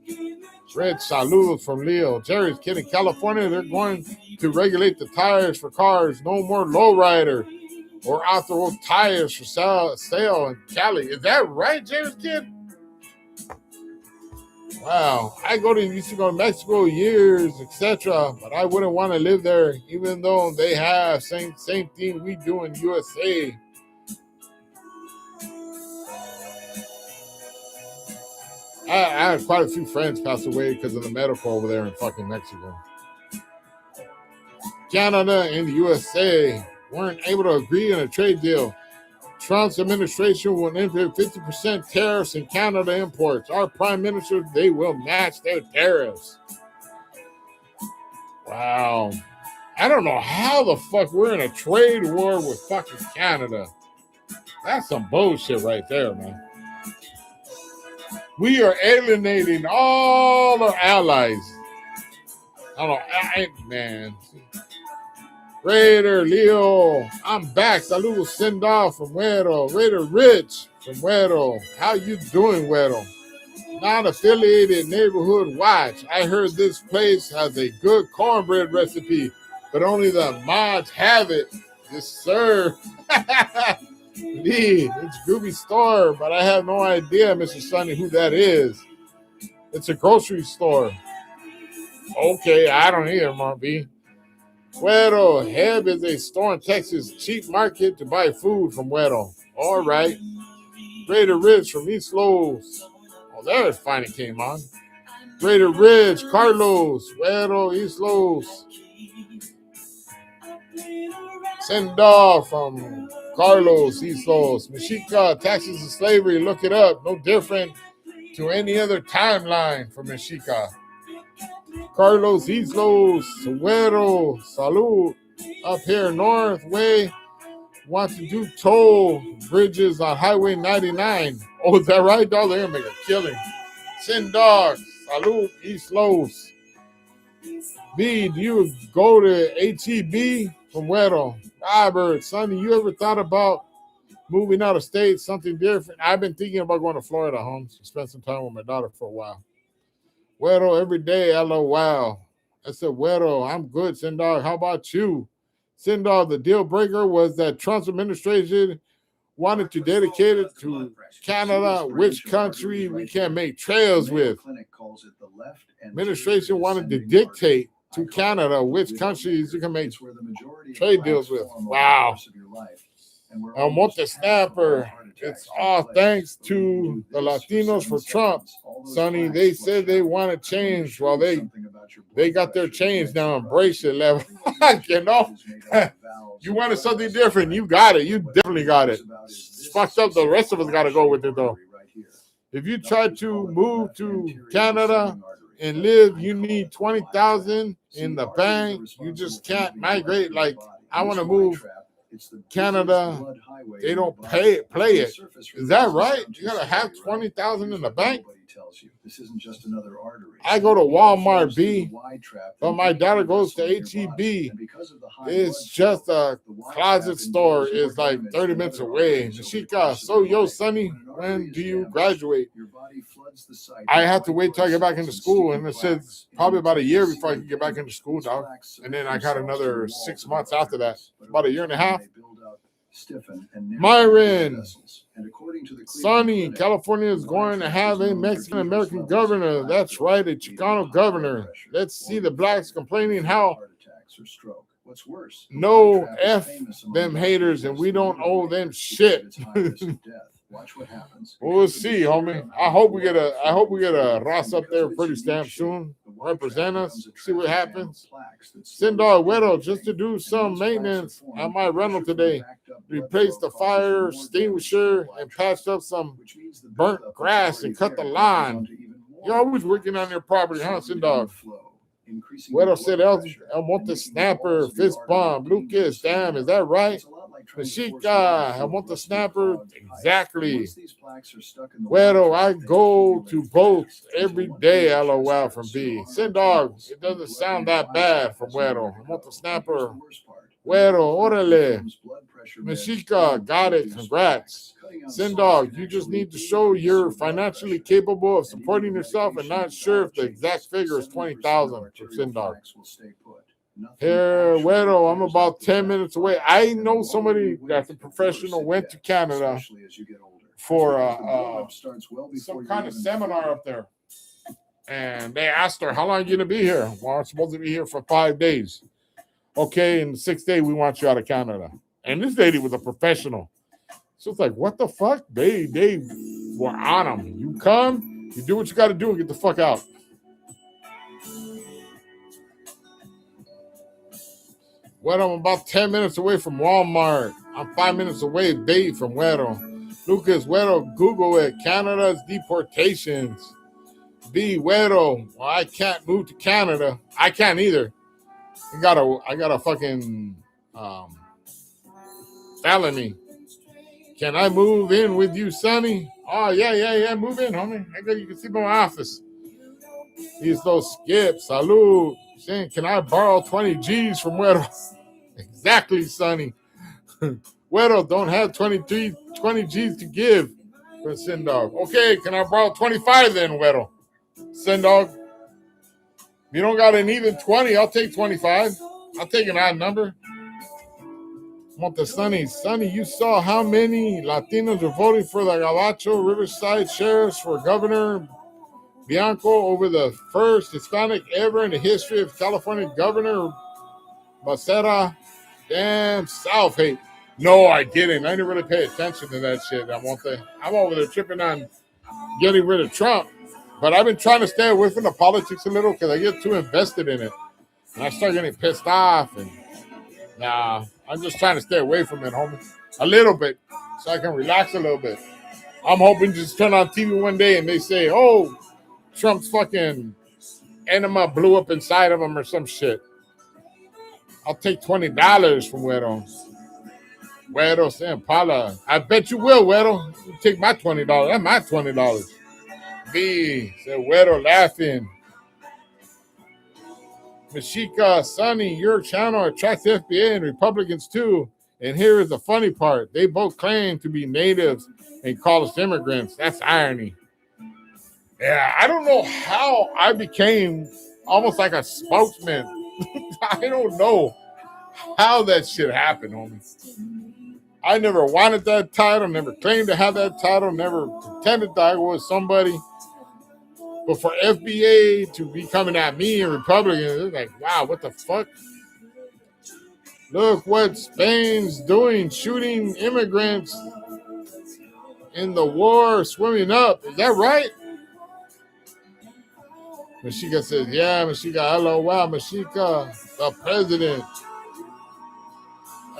Red saludos from Leo. Jerry's kidding. California, they're going to regulate the tires for cars. No more lowrider or off-the-road tires for sale in Cali. Is that right, Jerry's kid? Wow. I used to go to Mexico years, etc., but I wouldn't want to live there, even though they have same thing we do in USA. I had quite a few friends pass away because of the medical over there in fucking Mexico. Canada and the USA weren't able to agree on a trade deal. Trump's administration will implement 50% tariffs in Canada imports. Our prime minister, they will match their tariffs. Wow. I don't know how the fuck we're in a trade war with fucking Canada. That's some bullshit right there, man. We are alienating all our allies. I don't know, man. Raider, Leo, I'm back. Saludos, send off from Güero. Raider Rich from Güero. How you doing, Güero? Non-affiliated neighborhood watch. I heard this place has a good cornbread recipe, but only the mods have it. Yes, sir. Lee, it's Groovy Store, but I have no idea, Mr. Sonny, who that is. It's a grocery store. Okay, I don't either, Mark B. Güero, Heb is a store in Texas, cheap market to buy food from Güero. All right. Raider Ridge from East Los. Oh, there it finally came on. Raider Ridge, Carlos, Güero, East Los. Sendal from Carlos, East Los. Mexica, taxes and slavery, look it up. No different to any other timeline for Mexica. Carlos, East Los, Güero, Salud. Up here, North Way, want to do toll bridges on Highway 99. Oh, is that right, dog? They're going to make a killing. Sendal, Salud, East Los. B, do you go to HEB from Güero? Robert, Sonny, you ever thought about moving out of state, something different? I've been thinking about going to Florida, Holmes, to spend some time with my daughter for a while. Güero every day, LOL. I said, Güero, I'm good, Sindog. How about you? Sindog, the deal breaker was that Trump's administration wanted to dedicate it to Canada, which country we can make trails with. Administration wanted to dictate to Canada which countries you can make trade deals with. Wow. Monte Snapper, it's all thanks to the Latinos for Trump. Sonny, they said they want to change. Well, they got their change now. Embrace it, level. You know, you wanted something different. You got it. You definitely got it. It's fucked up. The rest of us got to go with it, though. If you try to move to Canada and live, you need 20,000 in the bank. You just can't migrate. Like, I want to move Canada. They don't play it. Is that right? You gotta have 20,000 in the bank. I go to Walmart, B, but my daughter goes to HEB. It's just a closet store. It's like 30 minutes away. Nashika, so yo, Sonny, when do you graduate? I have to wait till I get back into school, and it says probably about a year before I can get back into school, dog. And then I got another 6 months after that, about a year and a half. Myron, Sonny, California is going to have a Mexican-American governor. That's right, a Chicano governor. Let's see the blacks complaining how no F them haters and we don't owe them shit. We'll see, homie. I hope we get a Ross up there pretty damn soon. Represent us. See what happens. Send our widow just to do some maintenance on my rental today. Replace the fire extinguisher and patch up some burnt grass and cut the lawn. You're always working on your property, huh, Sindog? Widow said El Monte Snapper, fist bump. Lucas, damn, is that right? Nashika, El Monte Snapper, exactly. Widow, I go to both every day, LOL from B. Sindog, it doesn't sound that bad from Widow. El Monte Snapper, Widow, orale. Nashika, got it, congrats. Sindog, you just need to show you're financially capable of supporting yourself and not sure if the exact figure is 20,000 for Sindog. Here, Güero, I'm about 10 minutes away. I know somebody that's a professional went to Canada for some kind of seminar up there. And they asked her, how long are you going to be here? Well, I'm supposed to be here for 5 days. Okay, and the 6th day, we want you out of Canada. And this lady was a professional. So it's like, what the fuck? They were on them. You come, you do what you got to do and get the fuck out. Well, I'm about 10 minutes away from Walmart. I'm 5 minutes away, babe, from Güero. Lucas, Güero, Google it. Canada's deportations. B, Güero. Well, I can't move to Canada. I can't either. I got a fucking felony. Can I move in with you, Sonny? Oh, yeah. Move in, homie. You can see my office. He's those skips. Salud. Saying, can I borrow 20 G's from Güero? Exactly, Sonny. Güero don't have 20 G's to give for Sindog. Okay, can I borrow 25 then, Güero? Sindog. If you don't got an even 20, I'll take 25. I'll take an odd number. Monte Sonny, you saw how many Latinos were voting for the Gabacho Riverside sheriffs for Governor Bianco over the first Hispanic ever in the history of California Governor Becerra. Damn South hate. No, I didn't. I didn't really pay attention to that shit. I'm over there tripping on getting rid of Trump. But I've been trying to stay away from the politics a little because I get too invested in it. And I start getting pissed off. And I'm just trying to stay away from it, homie. A little bit. So I can relax a little bit. I'm hoping to just turn on TV one day and they say, oh, Trump's fucking enema blew up inside of him or some shit. I'll take $20 from Güero. Güero saying, Paula, I bet you will, Güero. You take my $20. That's my $20. B said, Güero laughing. Mashika, Sonny, your channel attracts FBA and Republicans too. And here is the funny part. They both claim to be natives and call us immigrants. That's irony. Yeah, I don't know how I became almost like a spokesman. I don't know how that shit happened, homie. I never wanted that title, never claimed to have that title, never pretended that I was somebody. But for FBA to be coming at me and Republicans, it's like, wow, what the fuck? Look what Spain's doing, shooting immigrants in the war, swimming up. Is that right? Mexica says, yeah, Mexica, hello, wow, Mexica, the president.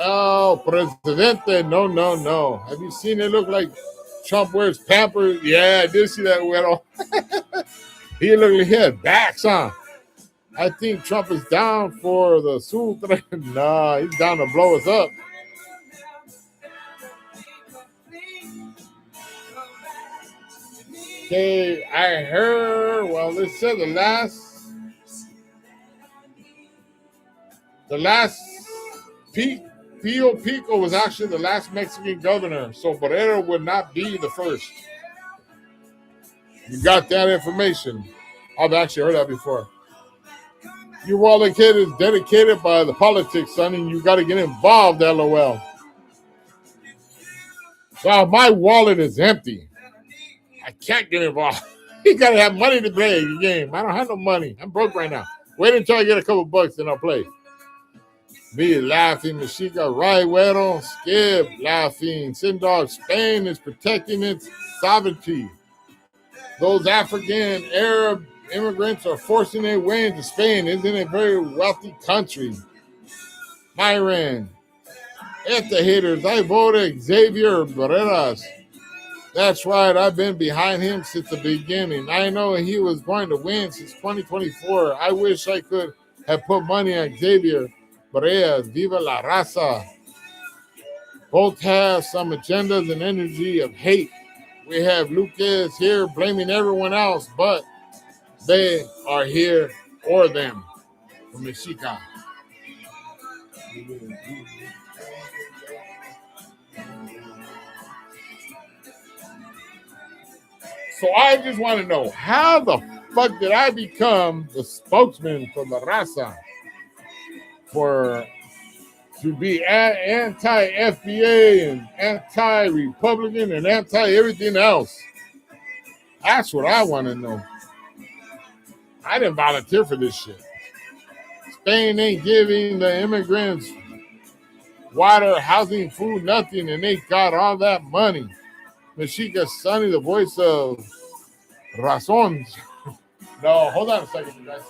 Oh, presidente, no, no, no. Have you seen it look like Trump wears Pampers? Yeah, I did see that widow. He looked like he had backs on. I think Trump is down for the Sutra. Nah, he's down to blow us up. Okay, I heard, well, they said the last Pio Pico was actually the last Mexican governor, so Barrero would not be the first. You got that information. I've actually heard that before. Your wallet kid is dedicated by the politics, son, and you got to get involved, LOL. Wow, my wallet is empty. I can't get involved. You got to have money to play the game. I don't have no money. I'm broke right now. Wait until I get a couple bucks, then I'll play. Me laughing, Mexica, right, Güero, Skip, laughing. Sindog, Spain is protecting its sovereignty. Those African, Arab immigrants are forcing their way into Spain. Isn't it a very wealthy country? Myron, at the haters, I voted Xavier Barreras. That's right, I've been behind him since the beginning. I know he was going to win since 2024. I wish I could have put money on Xavier Barreras. Viva la raza. Both have some agendas and energy of hate. We have Lucas here blaming everyone else, but they are here for them. From Mexica. So I just want to know, how the fuck did I become the spokesman for La Raza? To be anti-FBA and anti-Republican and anti-everything else. That's what I want to know. I didn't volunteer for this shit. Spain ain't giving the immigrants water, housing, food, nothing, and they got all that money. Mexica Sonny, the voice of Razón. No, hold on a second, you guys.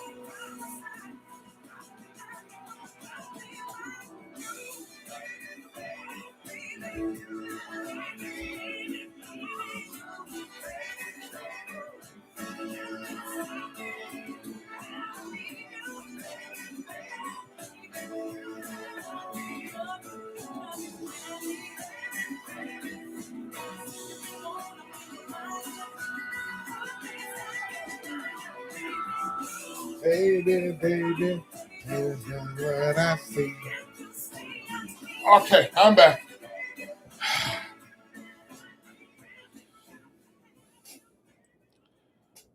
Baby, baby, here's what I see. Okay, I'm back.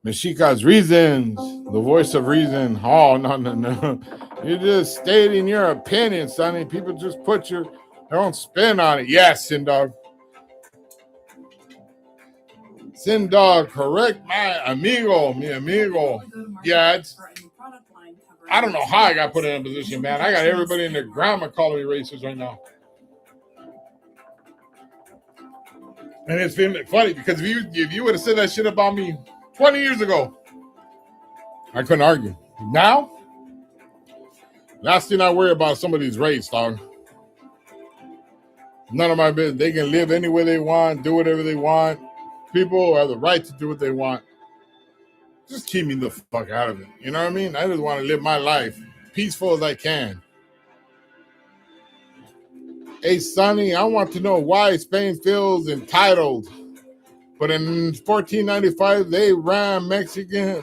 Mexica's reasons, the voice of reason. Oh, no. You're just stating your opinion, Sonny. People just put their own spin on it. Yes, Sindog. Sindog, correct my amigo, mi amigo. Yeah, I don't know how I got put in a position, man. I got everybody in the grammar calling me racist right now. And it's been funny because if you would have said that shit about me 20 years ago, I couldn't argue. Now, last thing I worry about is somebody's race, dog. None of my business. They can live any way they want, do whatever they want. People have the right to do what they want. Just keep me the fuck out of it. You know what I mean? I just want to live my life peaceful as I can. Hey, Sonny, I want to know why Spain feels entitled. But in 1495, they ran Mexico's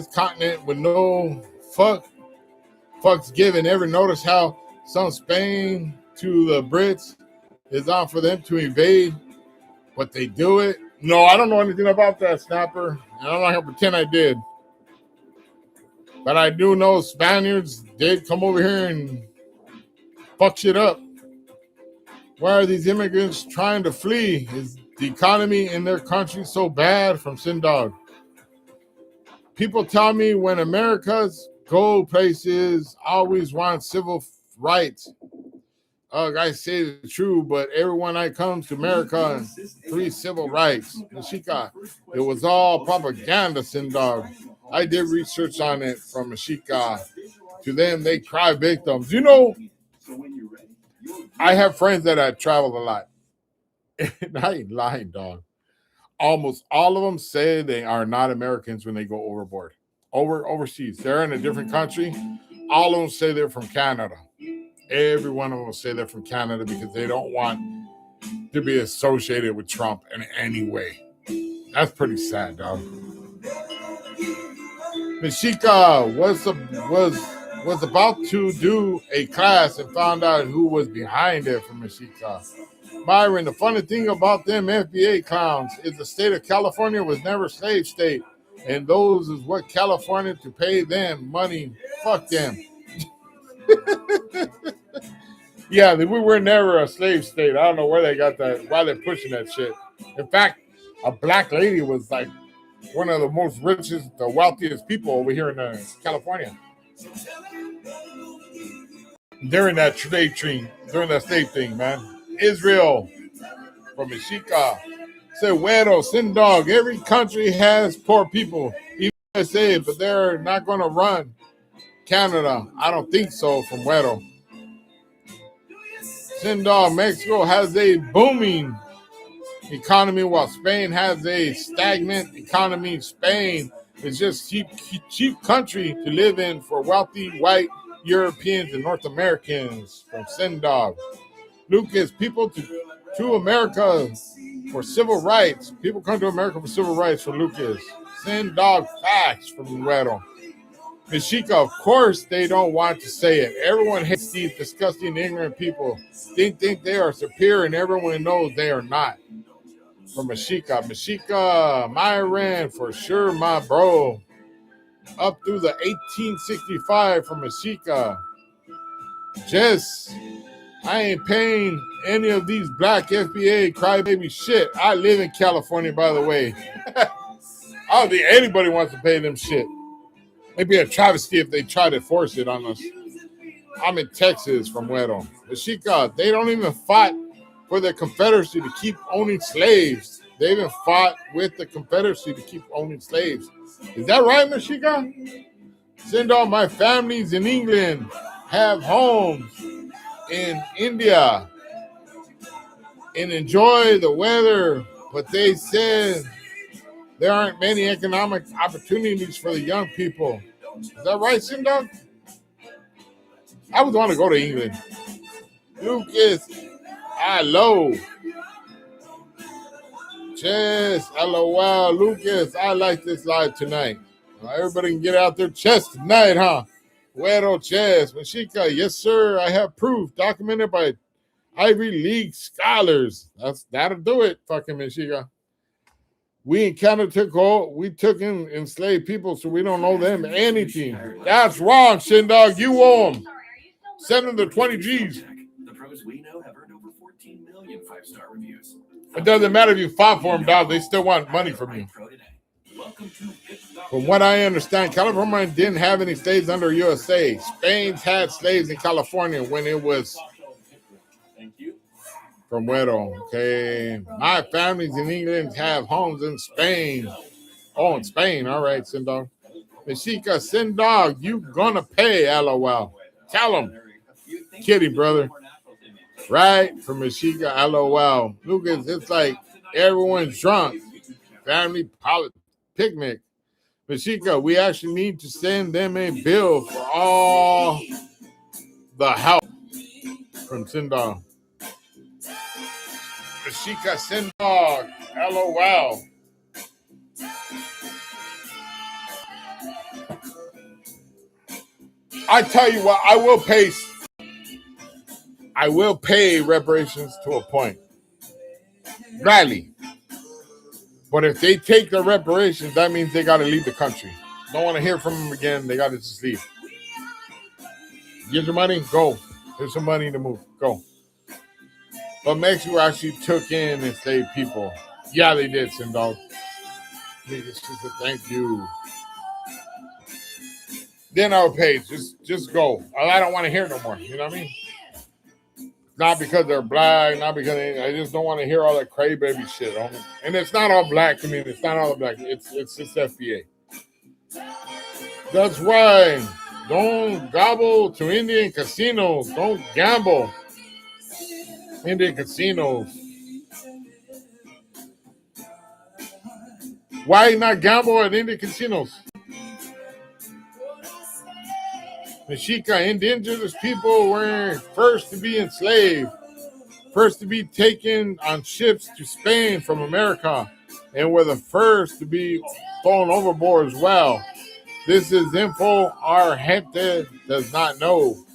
continent with no fucks given. Ever notice how some Spain to the Brits is on for them to invade, but they do it? No, I don't know anything about that, Snapper. And I'm not going to pretend I did. But I do know Spaniards did come over here and fuck shit up. Why are these immigrants trying to flee? Is the economy in their country so bad? From Sindog. People tell me when America's go places always want civil rights. I say it's true, but everyone that comes to America, 3 civil rights. Mashika, it was all propaganda, Sindog. I did research on it from Mashika. To them, they cry victims. You know, I have friends that have traveled a lot. And I ain't lying, dog. Almost all of them say they are not Americans when they go overseas. They're in a different country. All of them say they're from Canada. Every one of them will say they're from Canada because they don't want to be associated with Trump in any way. That's pretty sad, dog. Mashika was about to do a class and found out who was behind it from Mashika. Myron, the funny thing about them FBA clowns is the state of California was never a slave state, and those is what California to pay them money. Fuck them. Yeah, we were never a slave state. I don't know where they got that, why they're pushing that shit. In fact, a black lady was like one of the most richest, the wealthiest people over here in California. During that slave thing, man. Israel from Mashika said, Güero, Sindog, every country has poor people, even USA, but they're not going to run Canada. I don't think so, from Güero. Sindog, Mexico has a booming economy while Spain has a stagnant economy. Spain is just cheap country to live in for wealthy white Europeans and North Americans. From Sindog. Lucas, people to America for civil rights. People come to America for civil rights for Lucas. Sindog facts from Güero. Mashika, of course they don't want to say it. Everyone hates these disgusting, ignorant people. They think they are superior, and everyone knows they are not. From Mashika. Mashika, Myron, for sure, my bro. Up through the 1865 from Mashika. Jess, I ain't paying any of these black FBA crybaby shit. I live in California, by the way. I don't think anybody wants to pay them shit. It'd be a travesty if they try to force it on us. I'm in Texas from Güero. Mashika, they don't even fight for the Confederacy to keep owning slaves. They even fought with the Confederacy to keep owning slaves. Is that right, Mashika? Send all my families in England, have homes in India, and enjoy the weather, but they said there aren't many economic opportunities for the young people. Is that right, Sindog? I would want to go to England. Lucas, hello. Chess, LOL. Lucas, I like this live tonight. Everybody can get out their chest tonight, huh? Güero Chess. Mashika, yes, sir. I have proof documented by Ivy League scholars. That'll do it, fucking Mashika. We in Canada took in enslaved people, so we don't owe them anything. That's wrong, Shindog. You owe them. Send them the 20 G's. The pros we know have earned over 14 million 5-star reviews. It doesn't matter if you fought for them, dog. They still want money from you. From what I understand, California didn't have any slaves under USA. Spain's had slaves in California when it was from Güero. Okay. My families in England have homes in Spain. Oh, in Spain. All right, Sindog. Mashika, Sindog, you gonna pay, LOL. Tell them. Kidding, brother. Right? From Mashika, LOL. Lucas, it's like everyone's drunk. Family picnic. Mashika, we actually need to send them a bill for all the help. From Sindog. Mashika, Sindog, LOL. I tell you what, I will pay reparations to a point. Gladly. But if they take the reparations, that means they got to leave the country. Don't want to hear from them again. They got to just leave. Get your money, go. Here's some money to move. Go. But Mexico actually took in enslaved people. Yeah, they did, Sindog. Just a thank you. Then our page, just go. I don't want to hear no more. You know what I mean? Not because they're black, not because I just don't want to hear all that crybaby shit. Homie. And it's not all black community. It's not all black. It's just FBA. That's why don't gobble to Indian casinos. Don't gamble. Indian casinos. Why not gamble at Indian casinos? Mexica, indigenous people were first to be enslaved, first to be taken on ships to Spain from America, and were the first to be thrown overboard as well. This is info our gente does not know.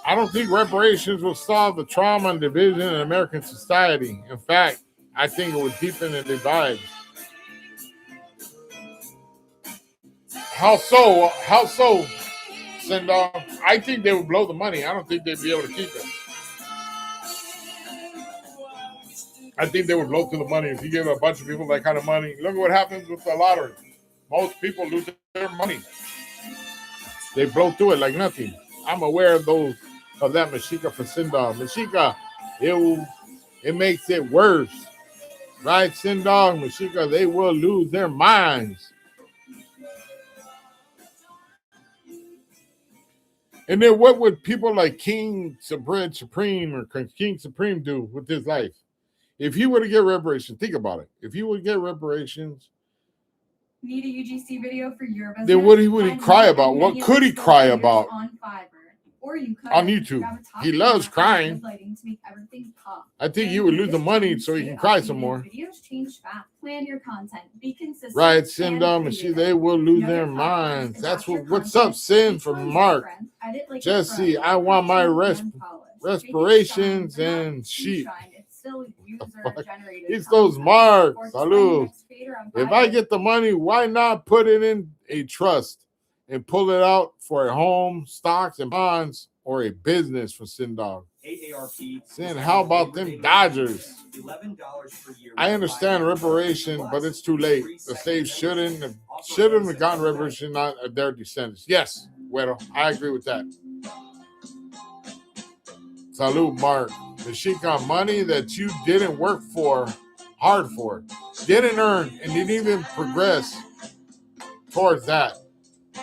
I don't think reparations will solve the trauma and division in American society. In fact, I think it would deepen the divide. How so? How so? And I think they would blow the money. I don't think they'd be able to keep it. I think they would blow through the money if you give a bunch of people that kind of money. Look at what happens with the lottery. Most people lose their money. They blow through it like nothing. I'm aware of that Mexica Facenda. Mexica, it makes it worse. Right, Sindog, Mexica, they will lose their minds. And then what would people like King Supreme or King Supreme do with his life? If he were to get reparations, think about it. If he would get reparations, need a UGC video for your business? Then what would he cry about? What could he cry about? On Fiverr, or you could on YouTube. He loves crying. To make everything pop. I think he would lose the money so he can cry some more. Videos change fast. Plan your content. Be consistent. Right, Sin and they will lose their minds. That's what's up, Sin from Mark. Jesse, I want my respirations and sheep. It's those marks. Salud. If I get the money, why not put it in a trust and pull it out for a home, stocks, and bonds, or a business for Sindog? Sin, how about them Dodgers? I understand reparation, but it's too late. The slaves shouldn't have gotten reparation, not their descendants. Yes, Güero, I agree with that. Salud, Mark. The sheik got money that you didn't work hard for, didn't earn, and didn't even progress towards that.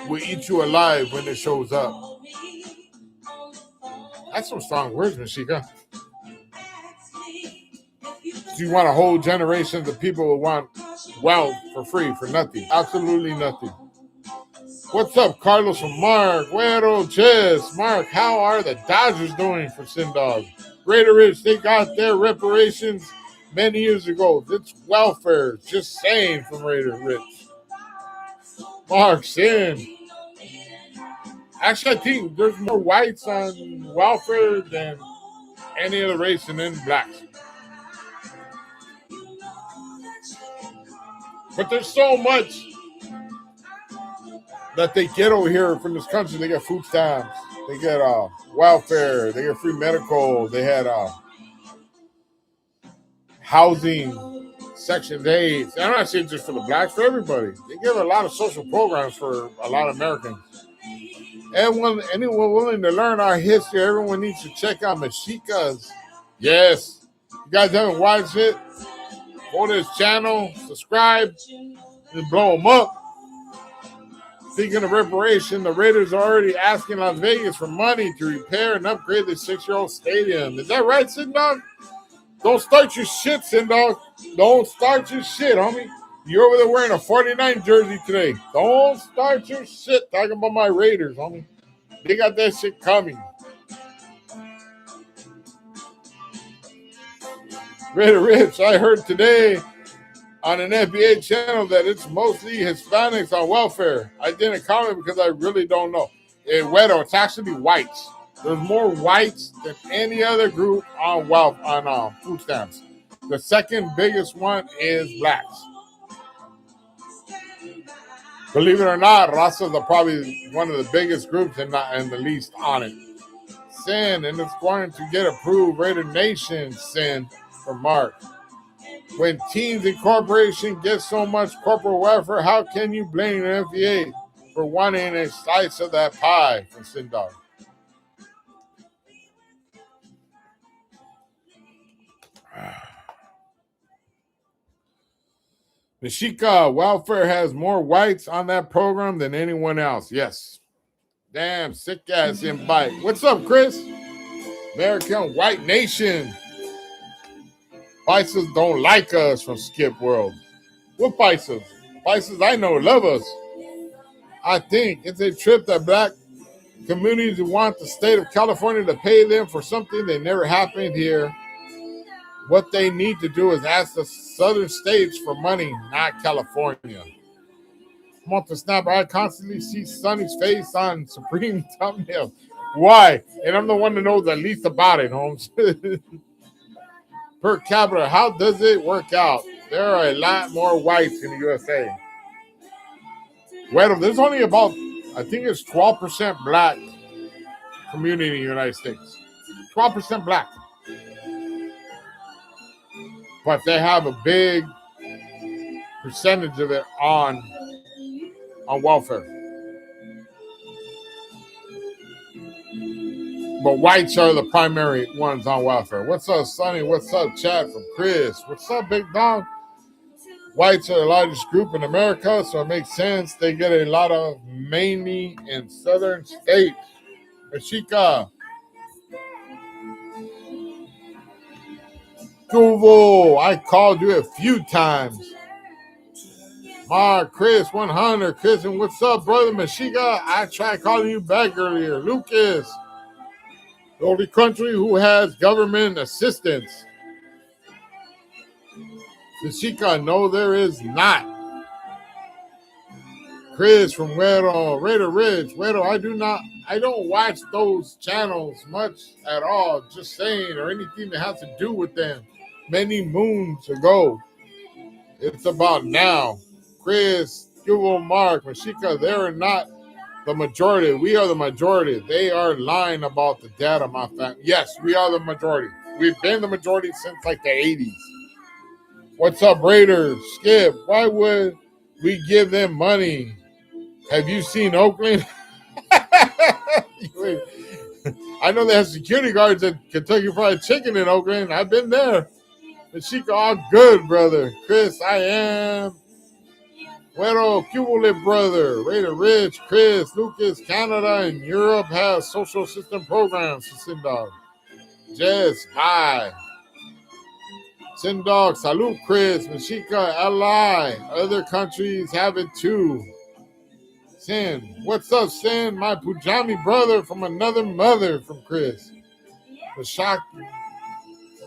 Will eat you alive when it shows up. That's some strong words, Mashika. You want a whole generation of people who want wealth for free, for nothing. Absolutely nothing. What's up, Carlos from Mark? Güero, Chess. Mark, how are the Dodgers doing for Sindog? Raider Rich, they got their reparations many years ago. It's welfare. Just saying from Raider Rich. Mark, Sin. Actually, I think there's more whites on welfare than any other race and then blacks. But there's so much that they get over here from this country. They get food stamps. They get welfare. They get free medical. They had housing, Section 8. I'm not saying just for the blacks, for everybody. They give a lot of social programs for a lot of Americans. Anyone willing to learn our history, everyone needs to check out Mexica's. Yes. You guys haven't watched it? Go to his channel, subscribe, and blow him up. Speaking of reparation, the Raiders are already asking Las Vegas for money to repair and upgrade the 6-year-old stadium. Is that right, Sindog? Don't start your shit, Sindog. Don't start your shit, homie. You're over there wearing a 49 jersey today. Don't start your shit talking about my Raiders, homie. They got that shit coming. Raider Rich, I heard today on an FBA channel that it's mostly Hispanics on welfare. I didn't comment because I really don't know. Güero, it's actually whites. There's more whites than any other group on food stamps. The second biggest one is blacks. Believe it or not, Rastas are probably one of the biggest groups and the least on it. Sin, and it's going to get approved. Raider Nation, Sin, from Mark. When teams and corporations get so much corporate welfare, how can you blame the FDA for wanting a slice of that pie? From Sin Dog. Mexica welfare has more whites on that program than anyone else. Yes. Damn, sick ass invite. What's up, Chris? American White Nation. Pisces don't like us from Skip World. What Pisces? Pisces I know love us. I think it's a trip that black communities want the state of California to pay them for something that never happened here. What they need to do is ask the southern states for money, not California. I'm on the snap. I constantly see Sonny's face on Supreme thumbnail. Why? And I'm the one to know the least about it, Holmes. Per capita, how does it work out? There are a lot more whites in the USA. Well, there's only about, I think it's 12% black community in the United States. 12% black. But they have a big percentage of it on welfare. But whites are the primary ones on welfare. What's up, Sonny? What's up, chat from Chris? What's up, Big Dog? Whites are the largest group in America, so it makes sense. They get a lot of mainly in southern states. Mexica. Duval, I called you a few times. Mark, Chris, 100. Chris, and what's up, brother Mexica? I tried calling you back earlier. Lucas, the only country who has government assistance. Mexica, no, there is not. Chris from Raider Ridge. I don't watch those channels much at all, just saying, or anything that has to do with them. Many moons ago. It's about now. Chris, Google, Mark, Mexica, they're not the majority. We are the majority. They are lying about the data, my family. Yes, we are the majority. We've been the majority since like the 80s. What's up, Raiders? Skip, why would we give them money? Have you seen Oakland? I know they have security guards at Kentucky Fried Chicken in Oakland. I've been there. Mexica, all good, brother. Chris, I am. Bueno, Cubole, brother. Raider Ridge, Chris, Lucas, Canada, and Europe have social system programs for Sindog. Jess, hi. Sindog, salute, Chris. Mexica, ally. Other countries have it too. Sin, what's up, Sin? My Pujami brother from another mother from Chris.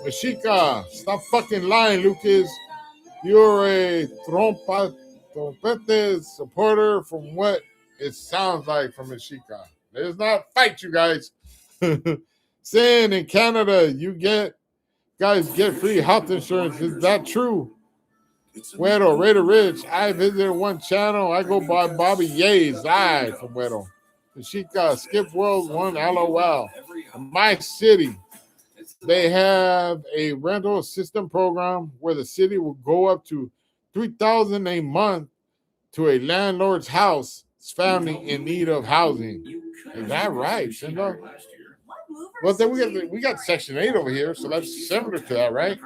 Mexica, stop fucking lying, Lucas. You're a trompete supporter from what it sounds like from Mexica. Let's not fight, you guys. Sin, in Canada, guys get free health insurance. Is that true? Wedo, Raider Ridge. I visited one channel. I go by Bobby Ye's live from Wedo. Mexica, Skip World 1, LOL. In my city, they have a rental assistance program where the city will go up to $3,000 a month to a landlord's house family in need of housing. Is that right, Cinder? Well, then we got Section 8 over here, so that's similar to that, right?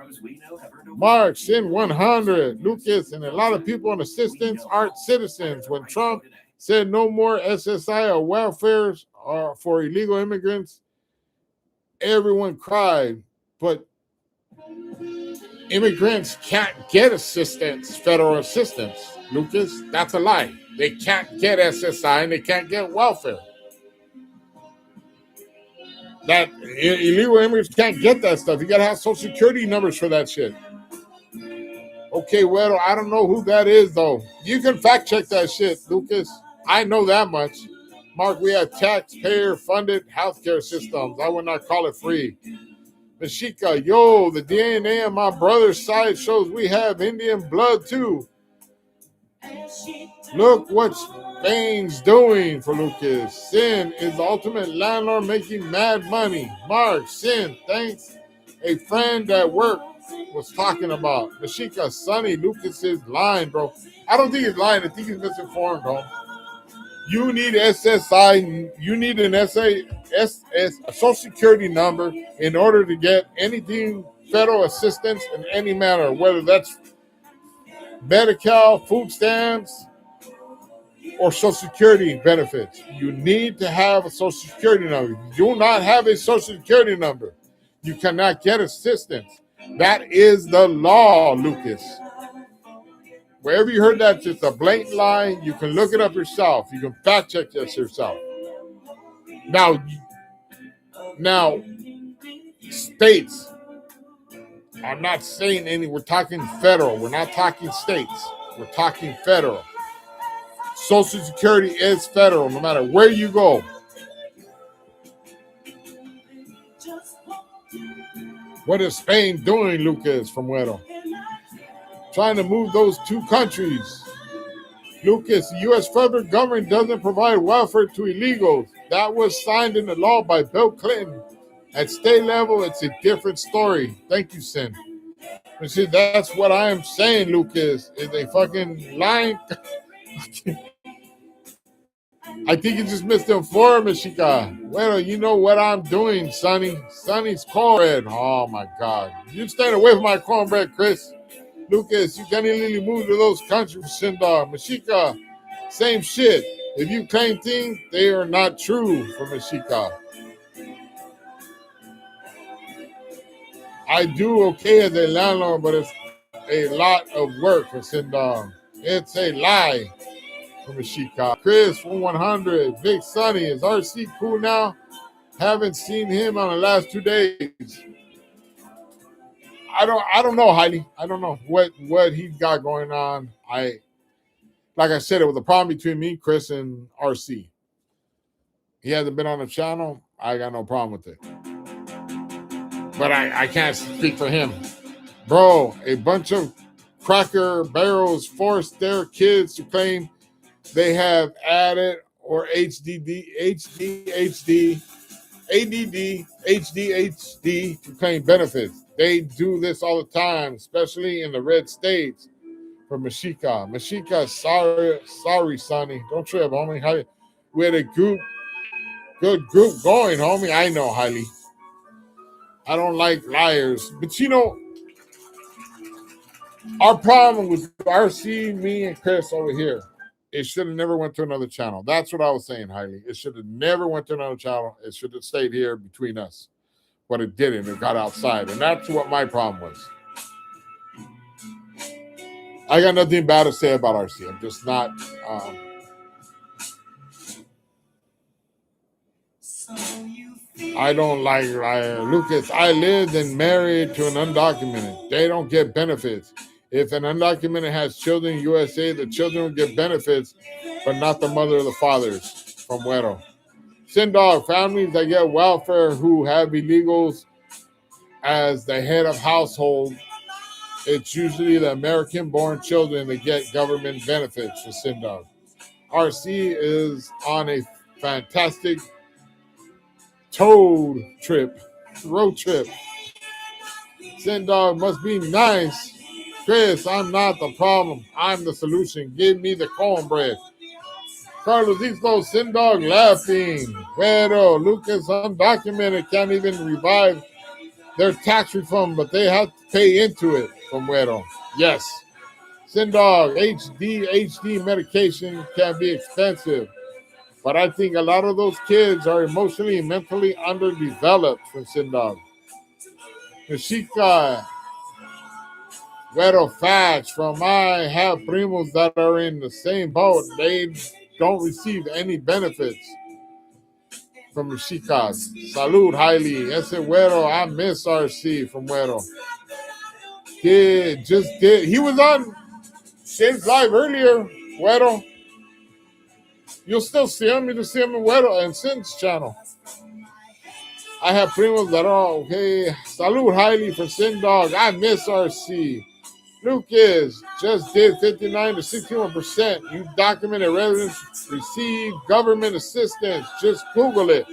Mark, Sin 100, Lucas, and a lot of people on assistance aren't citizens. When Trump said no more SSI or welfare for illegal immigrants, everyone cried, but immigrants can't get assistance, federal assistance. Lucas, that's a lie. They can't get SSI and they can't get welfare. That illegal immigrants can't get that stuff. You gotta have social security numbers for that shit. Okay, well, I don't know who that is though. You can fact check that shit, Lucas. I know that much. Mark, we have taxpayer-funded healthcare systems. I would not call it free. Mexica, yo, the DNA on my brother's side shows we have Indian blood too. Look what Spain's doing for Lucas. Sin is the ultimate landlord making mad money. Mark, Sin, thanks a friend at work was talking about. Mexica, Sonny, Lucas is lying, bro. I don't think he's lying. I think he's misinformed, bro. You need SSI. You need an SAS, a social security number, in order to get anything federal assistance in any manner, whether that's Medi-Cal, food stamps, or social security benefits. You need to have a social security number. If you do not have a social security number, you cannot get assistance. That is the law, Lucas. Wherever you heard that, it's a blatant lie. You can look it up yourself. You can fact check this yourself. Now, states. I'm not saying any. We're talking federal. We're not talking states. We're talking federal. Social Security is federal, no matter where you go. What is Spain doing, Lucas from Güero? Trying to move those two countries. Lucas, the U.S. federal government doesn't provide welfare to illegals. That was signed into law by Bill Clinton. At state level, it's a different story. Thank you, Sin. You see, that's what I am saying, Lucas, is a fucking lying. I think you just misinformed, Mexica. Well, you know what I'm doing, Sonny. Sonny's cornbread. Oh, my God. You staying away from my cornbread, Chris. Lucas, you can't illegally move to those countries, Shindar. Mexica, same shit. If you claim things, they are not true for Mexica. I do okay as a landlord, but it's a lot of work for Sindar. It's a lie for Mexica. Chris from 100. Big Sonny, is RC cool now? Haven't seen him on the last 2 days. I don't know, Heidi. I don't know what he's got going on. Like I said, it was a problem between me, Chris, and RC. He hasn't been on the channel. I got no problem with it. But I can't speak for him. Bro, a bunch of Cracker Barrels forced their kids to claim they have added or ADD, HDHD to claim benefits. They do this all the time, especially in the red states. For Mexica. Mexica, sorry, Sonny. Don't trip, homie. We had a good group going, homie. I know, highly. I don't like liars. But you know, our problem with RC, me, and Chris over here, it should have never went to another channel. That's what I was saying, Hailey. It should have never went to another channel. It should have stayed here between us. But it didn't. It got outside. And that's what my problem was. I got nothing bad to say about RC. I'm just not... I don't like Lucas. I lived and married to an undocumented. They don't get benefits. If an undocumented has children in USA, the children will get benefits, but not the mother or the fathers. From Güero. Sindog, families that get welfare who have illegals as the head of household, it's usually the American-born children that get government benefits for Sindog. RC is on a fantastic road trip. Sindog must be nice. Chris, I'm not the problem. I'm the solution. Give me the cornbread. Carlos Islo, Sindog laughing. Pero Lucas, undocumented, can't even revive their tax refund, but they have to pay into it from Güero. Yes. Sindog, HD medication can be expensive. But I think a lot of those kids are emotionally and mentally underdeveloped from Sindog. Mexica, Güero facts from I have primos that are in the same boat. They don't receive any benefits from Mexica. Salud, highly. Ese Güero, I miss RC from Güero. He was on Shane's Live earlier, Güero. You'll still see him. You just see him in Güero and Sin's channel. I have primos that are okay. Salud highly for Sin Dog. I miss RC. Lucas just did 59 to 61%. You documented residents receive government assistance. Just Google it.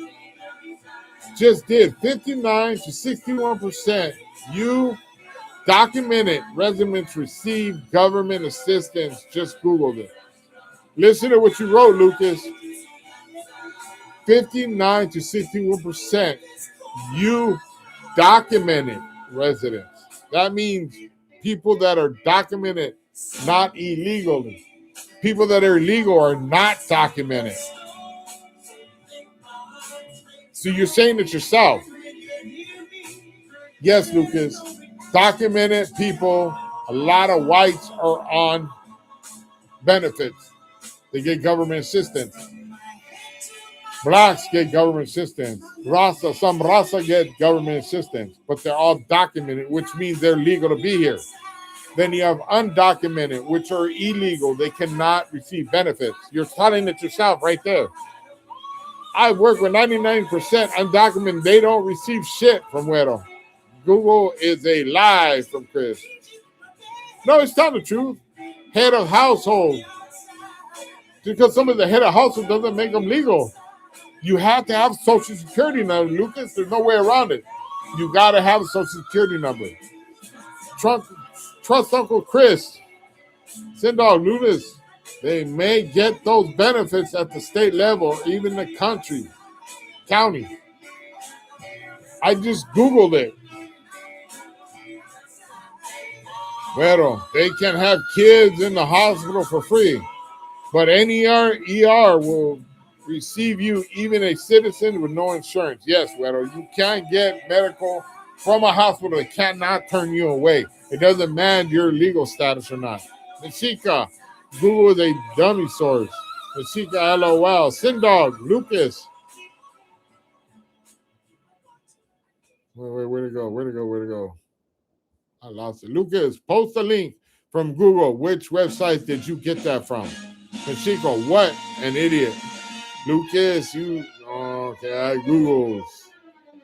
Just did 59 to 61%. You documented residents receive government assistance. Just Google it. Listen to what you wrote, Lucas. 59 to 61%. You documented residents. That means people that are documented, not illegally. People that are illegal are not documented. So you're saying it yourself. Yes, Lucas. Documented people, a lot of whites are on benefits. They get government assistance. Blacks get government assistance. Some Rasa get government assistance, but they're all documented, which means they're legal to be here. Then you have undocumented, which are illegal. They cannot receive benefits. You're telling it yourself right there. I work with 99% undocumented. They don't receive shit from Güero. Google is a lie from Chris. No, it's telling the truth. Head of household. Just because somebody's the head of household doesn't make them legal. You have to have a social security number, Lucas. There's no way around it. You got to have a social security number. Trust Uncle Chris. Send out Lucas. They may get those benefits at the state level, even the county. I just Googled it. Well, they can have kids in the hospital for free, but ER will receive you, even a citizen with no insurance. Yes, Güero, you can't get medical from a hospital. It cannot turn you away. It doesn't matter your legal status or not. Mexica, Google is a dummy source. Mexica, LOL. Sindog, Lucas. Wait, where'd it go? I lost it. Lucas, post a link from Google. Which website did you get that from? Mexico, what an idiot. Lucas, I Googled.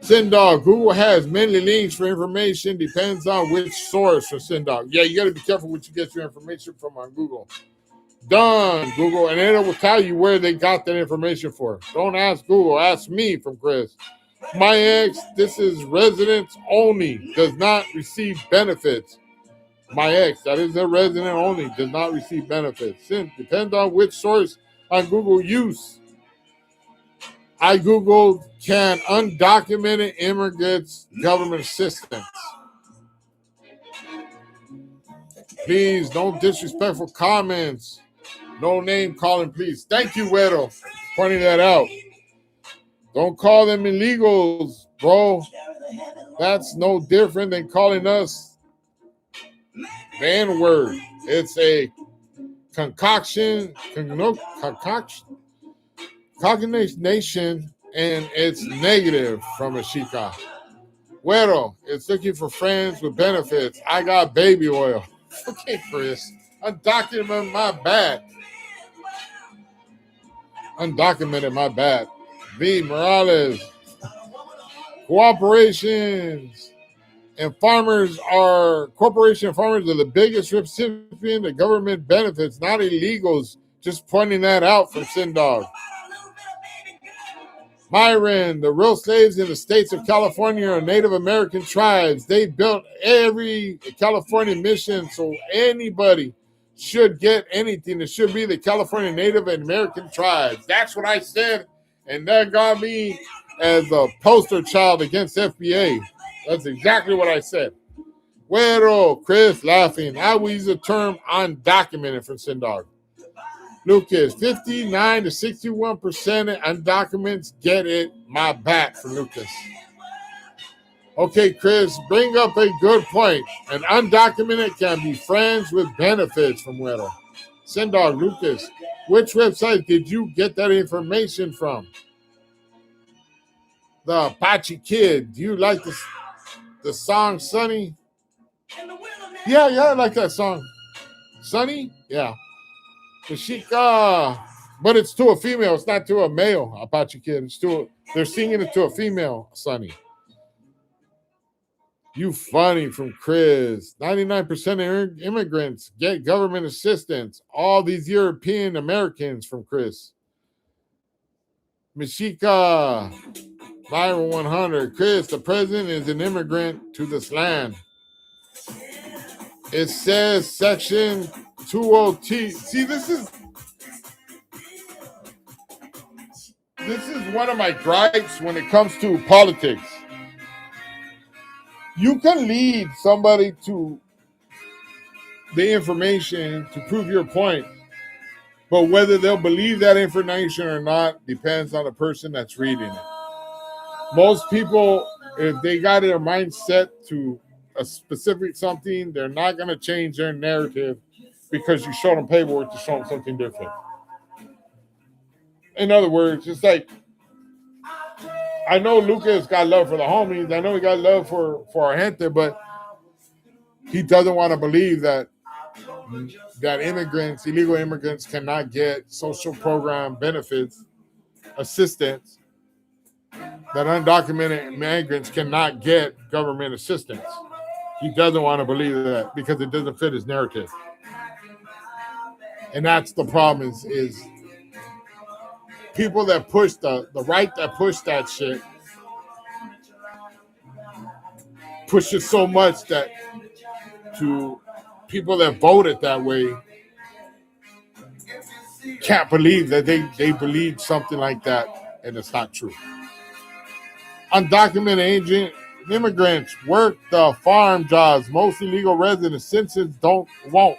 Sindog, Google has many links for information. Depends on which source for Sindog. Yeah, you got to be careful what you get your information from on Google. Done, Google, and then it will tell you where they got that information for. Don't ask Google, ask me from Chris. My ex, this is residents only, does not receive benefits. My ex, that is a resident only, does not receive benefits. Depends on which source on Google use. I Googled, can undocumented immigrants government assistance? Please, don't disrespectful comments. No name calling, please. Thank you, Güero, for pointing that out. Don't call them illegals, bro. That's no different than calling us the N-word. It's a concoction, and it's negative from a Chica. Güero, it's looking for friends with benefits. I got baby oil. Okay, Chris. Undocumented, my bad. V. Morales. Corporations and farmers are the biggest recipient of government benefits, not illegals. Just pointing that out from Sindog. Myron, the real slaves in the states of California are Native American tribes. They built every California mission, so anybody should get anything. It should be the California Native American tribes. That's what I said, and that got me as a poster child against FBA. That's exactly what I said. Güero, Chris laughing. I will use the term undocumented from Sindog. Lucas, 59 to 61% undocumented get it. My back for Lucas. Okay, Chris, bring up a good point. An undocumented can be friends with benefits from Güero. Sindog, Lucas, which website did you get that information from? The Apache Kid. Do you like the song Sunny? Yeah, I like that song. Sunny? Yeah. Kashika. But it's to a female. It's not to a male Apache kid. They're singing it to a female, Sonny. You funny from Chris. 99% of immigrants get government assistance. All these European Americans from Chris. Mishika, Byron 100. Chris, the president is an immigrant to this land. It says section 20T. See, this is one of my gripes when it comes to politics. You can lead somebody to the information to prove your point, but whether they'll believe that information or not depends on the person that's reading it. Most people, if they got their mind set to a specific something, they're not going to change their narrative because you show them paperwork to show them something different. In other words, it's like, I know Lucas got love for the homies. I know he got love for our gente, but he doesn't want to believe that immigrants, illegal immigrants, cannot get social program benefits, assistance, that undocumented migrants cannot get government assistance. He doesn't want to believe that because it doesn't fit his narrative. And that's the problem is people that push the right that push that shit push it so much that to people that voted that way can't believe that they believe something like that and it's not true. Undocumented immigrants work the farm jobs. Most illegal residents, citizens won't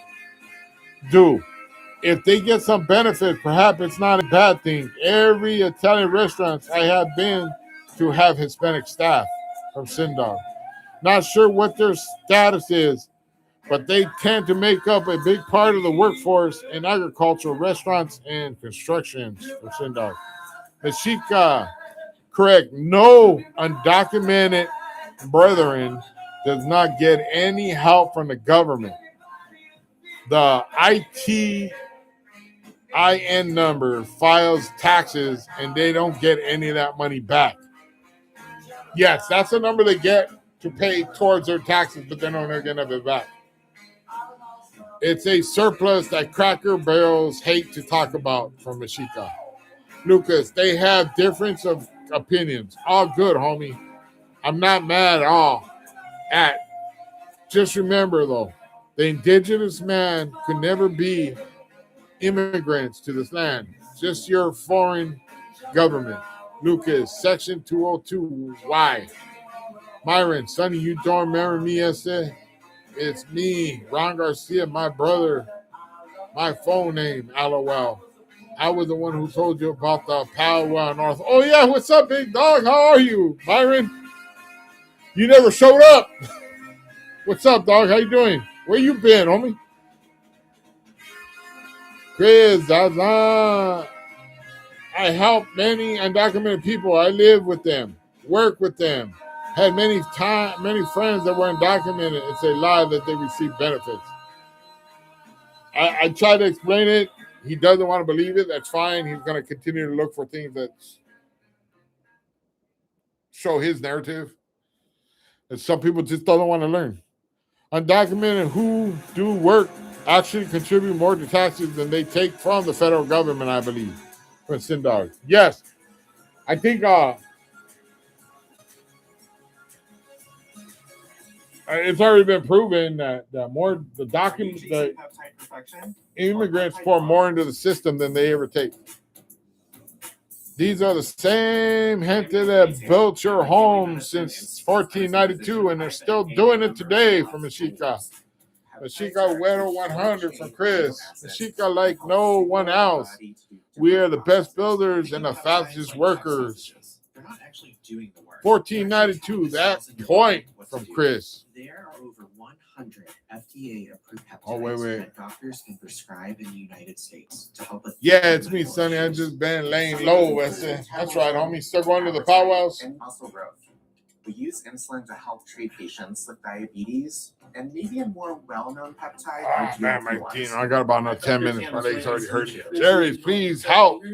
do. If they get some benefit, perhaps it's not a bad thing. Every Italian restaurant I have been to have Hispanic staff from Sindar. Not sure what their status is, but they tend to make up a big part of the workforce in agriculture, restaurants, and construction from Sindar. Mashika, correct. No undocumented brethren does not get any help from the government. The ITIN number files taxes and they don't get any of that money back. Yes, that's the number they get to pay towards their taxes, but they're not going to have it back. It's a surplus that Cracker Barrels hate to talk about from Mashika. Lucas, they have difference of opinions. All good, homie. I'm not mad at all. Just remember, though, the indigenous man could never be immigrants to this land. Just your foreign government. Lucas, section 202. Why? Myron, Sonny, you don't remember me yesterday? It's me, Ron Garcia, my brother. My phone name, LOL. I was the one who told you about the powwow north. Oh, yeah, what's up, big dog? How are you, Myron? You never showed up. What's up, dog? How you doing? Where you been, homie? Chris, I help many undocumented people. I live with them, work with them. Had many friends that were undocumented. It's a lie that they receive benefits. I try to explain it. He doesn't want to believe it. That's fine. He's going to continue to look for things that show his narrative. And some people just don't want to learn. Undocumented who do work actually contribute more to taxes than they take from the federal government, I believe. From Sindar. Yes. I think it's already been proven that more the immigrants pour more into the system than they ever take. These are the same gente that built your home since 1492, and they're still doing it today from Mashika. Mashika Güero 100 from Chris. Mashika like no one else. We are the best builders and the fastest workers. They're not actually doing the work. 1492, that point from Chris. There are over 100 FDA-approved peptides wait. that doctors can prescribe in the United States to help with. Yeah, it's me, Sonny. I just been laying low. That's right, homie. Still going to the powwows? And muscle growth. We use insulin to help treat patients with diabetes and maybe a more well-known peptide. Oh, man, my GLP-1s. team. I got about another 10 minutes. My legs already hurt. Jerry, Jerry's, please help.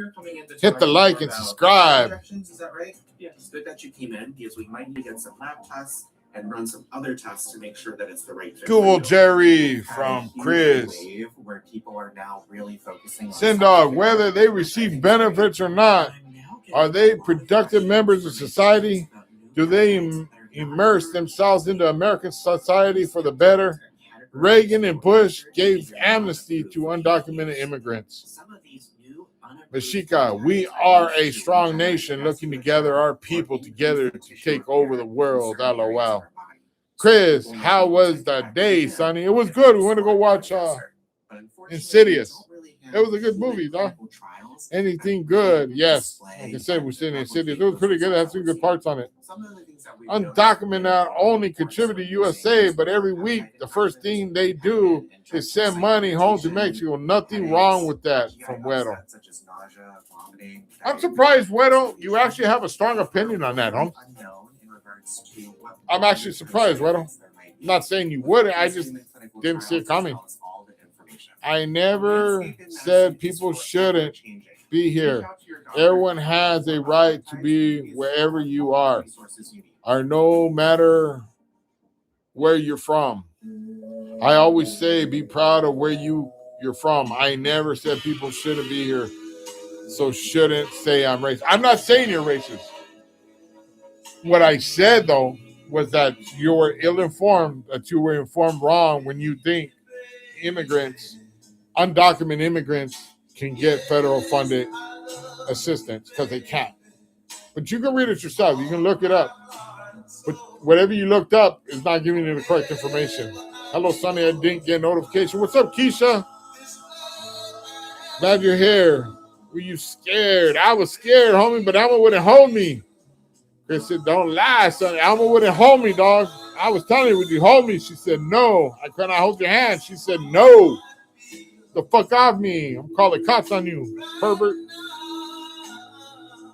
Hit the like and subscribe. Is that right? Yeah, it's good that you came in because we might need to get some lab tests and run some other tests to make sure that it's the right fit. Google for you. Jerry We've had from a huge Chris. wave where people are now really focusing on Sindog, whether they receive benefits or not, are they productive members of society? Do they immerse themselves into American society for the better? Reagan and Bush gave amnesty to undocumented immigrants. Mashika, we are a strong nation looking to gather our people together to take over the world. LOL. Chris, how was the day, Sonny? It was good. We went to go watch Insidious. It was a good movie, though. Anything good? Yes. Like I said, we're sitting in Insidious. It was pretty good. It had some good parts on it. Undocumented only contribute to USA, but every week the first thing they do is send money home to Mexico. Nothing wrong with that, from Weddle. I'm surprised, Weddle, you actually have a strong opinion on that, huh? I'm actually surprised, Weddle. I'm not saying you wouldn't. I just didn't see it coming. I never said people shouldn't be here. Everyone has a right to be wherever you are, or no matter where you're from. I always say be proud of where you're from. I never said people shouldn't be here, so shouldn't say I'm racist. I'm not saying you're racist. What I said, though, was that you were ill-informed, that you were informed wrong when you think undocumented immigrants can get federal funded assistance, because they can't. But you can read it yourself. You can look it up. But whatever you looked up is not giving you the correct information. Hello, Sonny. I didn't get a notification. What's up, Keisha? Glad you're here. Were you scared? I was scared, homie, but Alma wouldn't hold me. Chris said, don't lie, Sonny. Alma wouldn't hold me, dog. I was telling her, would you hold me? She said, no. I couldn't hold your hand. She said, no. The fuck off me. I'm calling cops on you, pervert.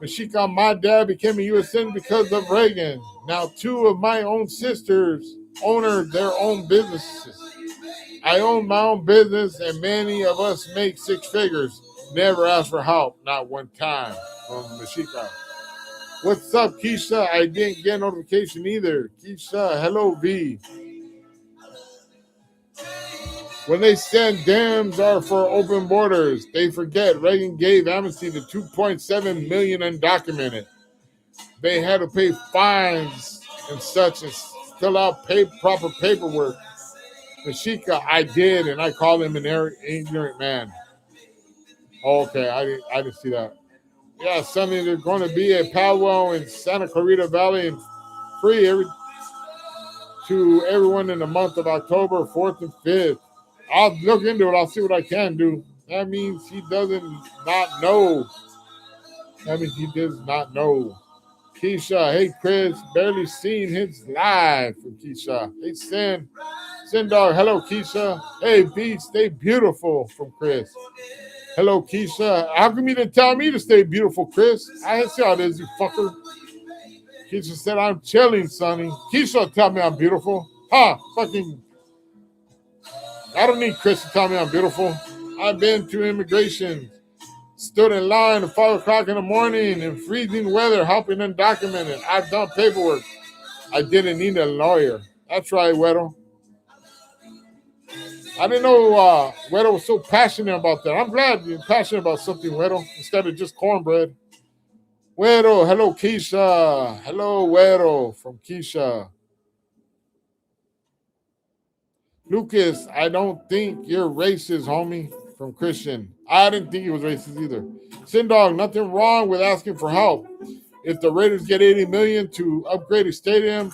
Mashika, my dad became a U.S. citizen because of Reagan. Now 2 of my own sisters own their own businesses. I own my own business, and many of us make 6 figures. Never asked for help, not one time. From Mashika. What's up, Keisha? I didn't get a notification either. Keisha, hello, V. When they said Dems are for open borders, they forget Reagan gave amnesty to 2.7 million undocumented. They had to pay fines and such and fill out proper paperwork. Mashika, I did, and I called him an ignorant man. Oh, okay, I didn't see that. Yeah, Sunday, there's going to be a powwow in Santa Clarita Valley and free to everyone in the month of October 4th and 5th. I'll look into it. I'll see what I can do. That means he doesn't not know. That means he does not know. Keisha, hey, Chris, barely seen his live from Keisha. Hey, Dog, hello, Keisha. Hey, B, stay beautiful from Chris. Hello, Keisha. How come you didn't tell me to stay beautiful, Chris? I see how it is, you fucker. Keisha said, I'm chilling, Sonny. Keisha tell me I'm beautiful. Fucking. I don't need Chris to tell me I'm beautiful. I've been to immigration, stood in line at 5 o'clock in the morning in freezing weather, helping undocumented. I've done paperwork. I didn't need a lawyer. That's right, Weddle. I didn't know Weddle was so passionate about that. I'm glad you're passionate about something, Weddle, instead of just cornbread. Weddle, hello, Keisha. Hello, Weddle from Keisha. Lucas, I don't think you're racist, homie, from Christian. I didn't think he was racist either. Sindog, nothing wrong with asking for help. If the Raiders get $80 million to upgrade a stadium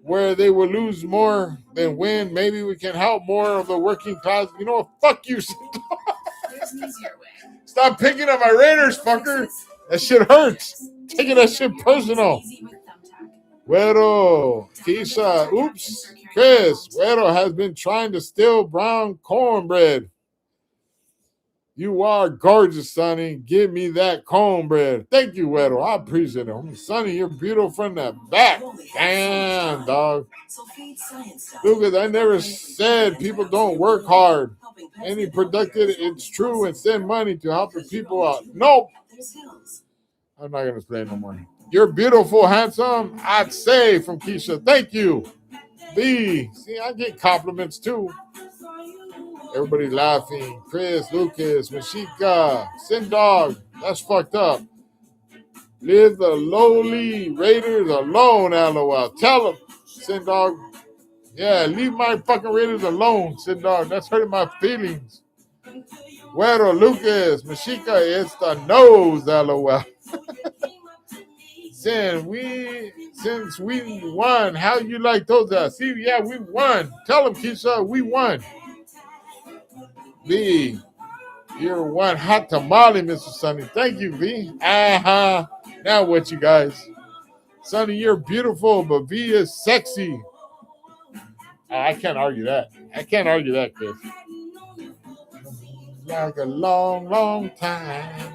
where they will lose more than win, maybe we can help more of the working class. You know what? Fuck you, Sindog. There's an easier way. Stop picking on my Raiders, fucker. That shit hurts. Taking that shit personal. Güero, Keisha, oops. Chris, Güero has been trying to steal brown cornbread. You are gorgeous, Sonny. Give me that cornbread. Thank you, Weddle. I appreciate it. Sonny, you're beautiful from the back. Damn, dog. Lucas, I never said people don't work hard. Any productive, it's true, and send money to helping people out. Nope. I'm not going to explain no more. You're beautiful, handsome, I'd say, from Keisha. Thank you. B. See, I get compliments, too. Everybody laughing. Chris, Lucas, Mashika, Sindog. That's fucked up. Leave the lowly Raiders alone, LOL. Tell them, Sindog. Yeah, leave my fucking Raiders alone, Sindog. That's hurting my feelings. Güero, Lucas, Mashika, it's the nose, LOL. Since we won, how you like those? See, yeah, we won. Tell them, Keisha, we won. V, you're one hot tamale, Mr. Sonny. Thank you, V. Uh-huh. Now what, you guys? Sonny, you're beautiful, but V is sexy. I can't argue that. Chris. Like a long, long time.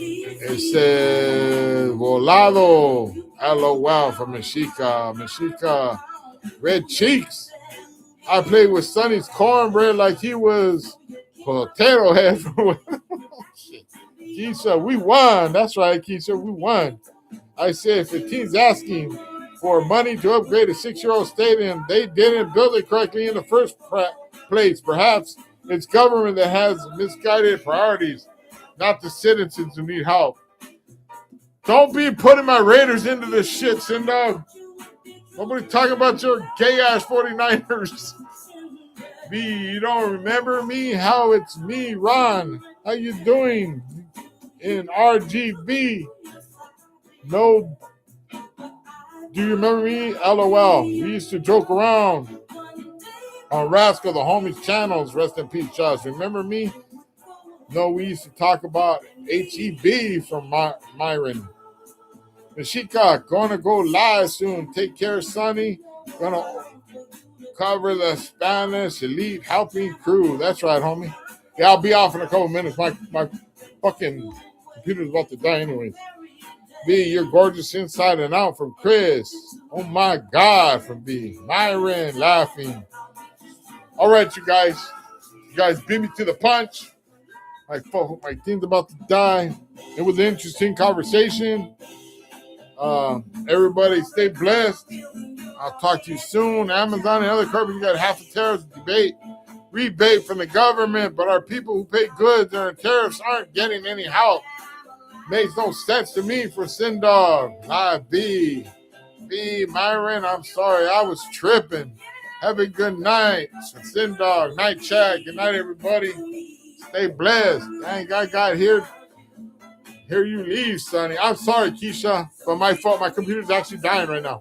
It says volado. LOL from Mashika. Mashika, red cheeks. I played with Sonny's cornbread like he was potato head. Keisha, we won. That's right, Keisha, we won. I said, if the team's asking for money to upgrade a 6-year-old stadium, they didn't build it correctly in the first place. Perhaps it's government that has misguided priorities, not the citizens who need help. Don't be putting my Raiders into this shit, Sindog. Nobody talking about your gay-ass 49ers. B, you don't remember me? How it's me, Ron. How you doing? In RGB. No. Do you remember me? LOL. We used to joke around on Rascal, the homies channels. Rest in peace, Josh. Remember me? No, we used to talk about HEB from Myron. Mashika, gonna go live soon. Take care, Sonny. Gonna cover the Spanish Elite Helping Crew. That's right, homie. Yeah, I'll be off in a couple minutes. My fucking computer's about to die anyways. B, you're gorgeous inside and out from Chris. Oh my God, from B. Myron laughing. All right, you guys. You guys beat me to the punch. My thing's about to die. It was an interesting conversation. Everybody stay blessed. I'll talk to you soon. Amazon and other companies got half a tariff rebate from the government, but our people who pay goods during tariffs aren't getting any help. Makes no sense to me for Sindog. Live B. Myron, I'm sorry. I was tripping. Have a good night. Sindog, night chat. Good night, everybody. Stay blessed. Dang, I got here. Here you leave, Sonny. I'm sorry, Keisha, but my fault. My computer's actually dying right now.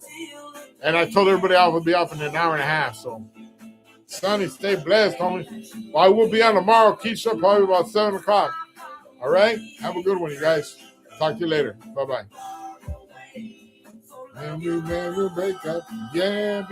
And I told everybody I would be off in an hour and a half. So, Sonny, stay blessed, homie. Well, I will be on tomorrow, Keisha, probably about 7 o'clock. All right? Have a good one, you guys. Talk to you later. Bye-bye. And we never break up. Yeah.